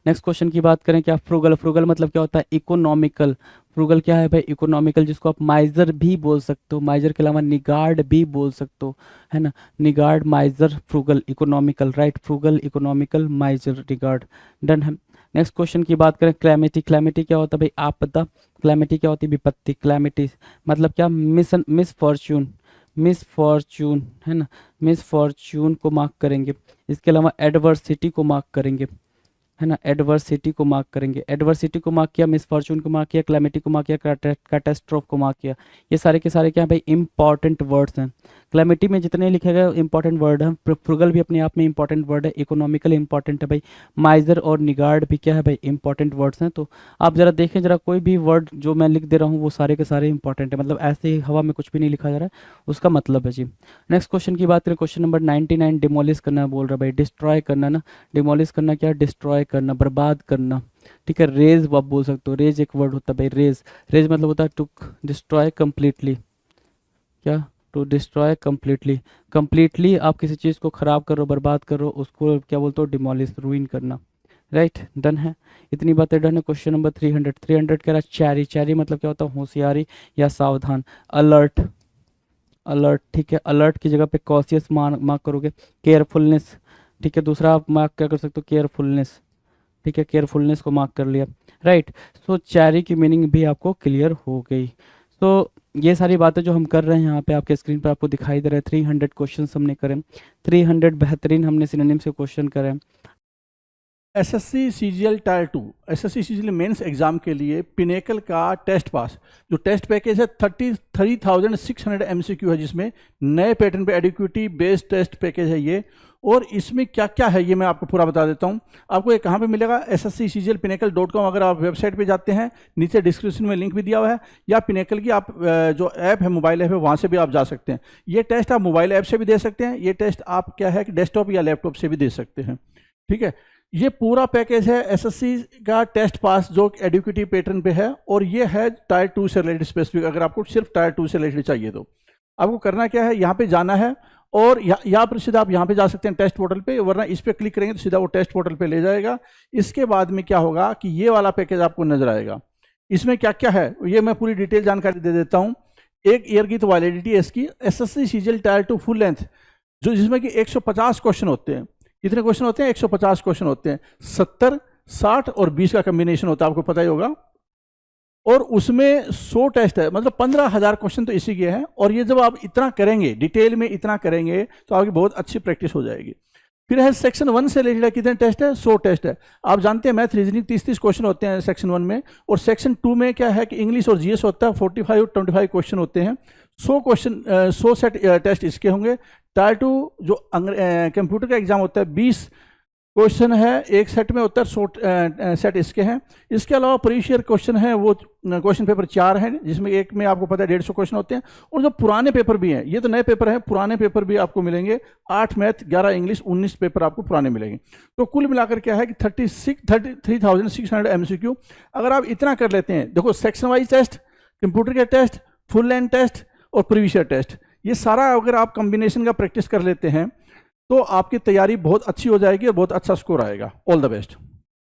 नेक्स्ट क्वेश्चन की बात करें, क्या, फ्रूगल, फ्रूगल मतलब क्या होता है, इकोनॉमिकल, फ्रूगल क्या है भाई, इकोनॉमिकल, जिसको आप माइजर भी बोल सकते हो, माइजर के अलावा निगार्ड भी बोल सकते हो, है ना, niggard, miser, frugal, economical, right, frugal, economical, miser, niggard, done है। नेक्स्ट क्वेश्चन की बात करें, क्लैमिटी, क्लैमिटी क्या होता है भाई, आपदा, क्लैमिटी क्या होती है, विपत्ति, क्लैमिटी मतलब क्या, मिसफॉर्च्यून, मिसफॉर्च्यून है ना, मिसफॉर्च्यून को मार्क करेंगे। इसके अलावा एडवर्सिटी को मार्क करेंगे, है ना, एडवर्सिटी को मार्क करेंगे, एडवर्सिटी को मार्क किया, मिसफॉर्चून को मार्क किया, क्लैमिटी को मार्क किया, कैटास्ट्रोफ को मार्क किया। ये सारे के सारे क्या है भाई, इंपॉर्टेंट वर्ड्स हैं। क्लैमिटी में जितने लिखे गए इंपॉर्टेंट वर्ड हैं, फ्रुगल भी अपने आप में इंपॉर्टेंट वर्ड है, इकोनॉमिकल इंपॉर्टेंट है भाई, माइजर और निगार्ड भी क्या है भाई, इंपॉर्टेंट वर्ड्स हैं। तो आप जरा देखें, जरा कोई भी वर्ड जो मैं लिख दे रहा हूँ वो सारे के सारे इंपॉर्टेंट है, मतलब ऐसे ही हवा में कुछ भी नहीं लिखा जा रहा है, उसका मतलब है जी। नेक्स्ट क्वेश्चन की बात करें, क्वेश्चन नंबर 99, डिमोलिश करना बोल रहा है भाई, डिस्ट्रॉय करना ना, डिमोलिश करना क्या, डिस्ट्रॉय करना, बर्बाद करना, ठीक है। रेज आप बोल सकते हो, रेज एक वर्ड होता है भाई, रेज, रेज मतलब होता है टू डिस्ट्रॉय कंप्लीटली, क्या, टू डिस्ट्रॉय कंप्लीटली, कंप्लीटली आप किसी चीज़ को ख़राब करो, बर्बाद करो, उसको क्या बोलते हो, डिमोलिश, रूइन करना, राइट, डन है, इतनी बातें डन है। क्वेश्चन नंबर 300, 300 कह रहा है चैरी, चैरी मतलब क्या होता है, होशियारी या सावधान, अलर्ट, अलर्ट, ठीक है, अलर्ट की जगह पे कॉशियस मार्क करोगे, केयरफुलनेस, ठीक है, दूसरा आप मार्क क्या कर सकते हो, केयरफुलनेस, ठीक है, केयरफुलनेस को मार्क कर लिया, राइट। सो चैरी की मीनिंग भी आपको क्लियर हो गई। तो ये सारी बातें जो हम कर रहे हैं यहाँ पे आपके स्क्रीन पर आपको दिखाई दे रहे हैं, 300 क्वेश्चन हमने करें, 300 बेहतरीन हमने सिनोनिम्स के क्वेश्चन करें। SSC CGL tier 2 SSC CGL mains exam के लिए पिनेकल का टेस्ट पास जो टेस्ट पैकेज है 33,600 एमसीक्यू है, जिसमें नए पैटर्न पे एडिक्विटी बेस्ड टेस्ट पैकेज है ये। और इसमें क्या क्या है ये मैं आपको पूरा बता देता हूँ। आपको ये कहाँ पे मिलेगा, ssccglpinnacle.com, अगर आप वेबसाइट पे जाते हैं नीचे डिस्क्रिप्शन में लिंक भी दिया हुआ है, या पिनेकल की आप जो ऐप है, मोबाइल ऐप है, वहाँ से भी आप जा सकते हैं। ये टेस्ट आप मोबाइल ऐप से भी दे सकते हैं, ये टेस्ट आप क्या है कि डेस्कटॉप या लैपटॉप से भी दे सकते हैं, ठीक है। ये पूरा पैकेज है एसएससी का टेस्ट पास जो एडिक्विटी पैटर्न पे है, और ये है टायर 2 से रिलेटेड स्पेसिफिक। अगर आपको सिर्फ टायर 2 से रिलेटेड चाहिए तो आपको करना क्या है, यहाँ पे जाना है और यहाँ पर सीधा आप यहाँ पे जा सकते हैं टेस्ट पोर्टल पे, वरना इस पर क्लिक करेंगे तो सीधा वो टेस्ट पोर्टल पे ले जाएगा। इसके बाद में क्या होगा कि ये वाला पैकेज आपको नजर आएगा। इसमें क्या क्या है ये मैं पूरी डिटेल जानकारी दे देता हूँ। 1 ईयर की तो वैलिडिटी है इसकी, SSC CGL tier 2 full length, जो जिसमें कि 150 क्वेश्चन होते हैं। कितने क्वेश्चन होते हैं, 150 क्वेश्चन होते हैं, 70, 60 और 20 का कम्बिनेशन होता है, आपको पता ही होगा। और उसमें 100 टेस्ट है, मतलब 15,000 क्वेश्चन तो इसी के हैं। और ये जब आप इतना करेंगे, डिटेल में इतना करेंगे, तो आपकी बहुत अच्छी प्रैक्टिस हो जाएगी। फिर है सेक्शन 1 से रिलेटेड कितने टेस्ट है, 100 टेस्ट है। आप जानते हैं मैथ रीजनिंग 30-30 क्वेश्चन होते हैं सेक्शन 1 में, और सेक्शन 2 में क्या है कि इंग्लिश और जीएस होता है, 45-25 क्वेश्चन होते हैं। 100 क्वेश्चन 100 सेट टेस्ट इसके होंगे। टायर 2 जो कंप्यूटर का एग्जाम होता है 20 क्वेश्चन है, एक सेट में होता है, 100 सेट इसके हैं। इसके अलावा प्रीवियस ईयर क्वेश्चन है वो क्वेश्चन पेपर 4 हैं, जिसमें एक में आपको पता है 150 क्वेश्चन होते हैं। और जो पुराने पेपर भी हैं, ये तो नए पेपर हैं, पुराने पेपर भी आपको मिलेंगे, 8 मैथ, 11 इंग्लिश, 19 पेपर आपको पुराने मिलेंगे। तो कुल मिलाकर क्या है कि 33,600 एमसीक्यू। अगर आप इतना कर लेते हैं, देखो सेक्शन वाइज टेस्ट, कंप्यूटर के टेस्ट, फुल लेंथ टेस्ट और प्रीवियस ईयर टेस्ट, ये सारा अगर आप कॉम्बिनेशन का प्रैक्टिस कर लेते हैं तो आपकी तैयारी बहुत अच्छी हो जाएगी और बहुत अच्छा स्कोर आएगा। All the best.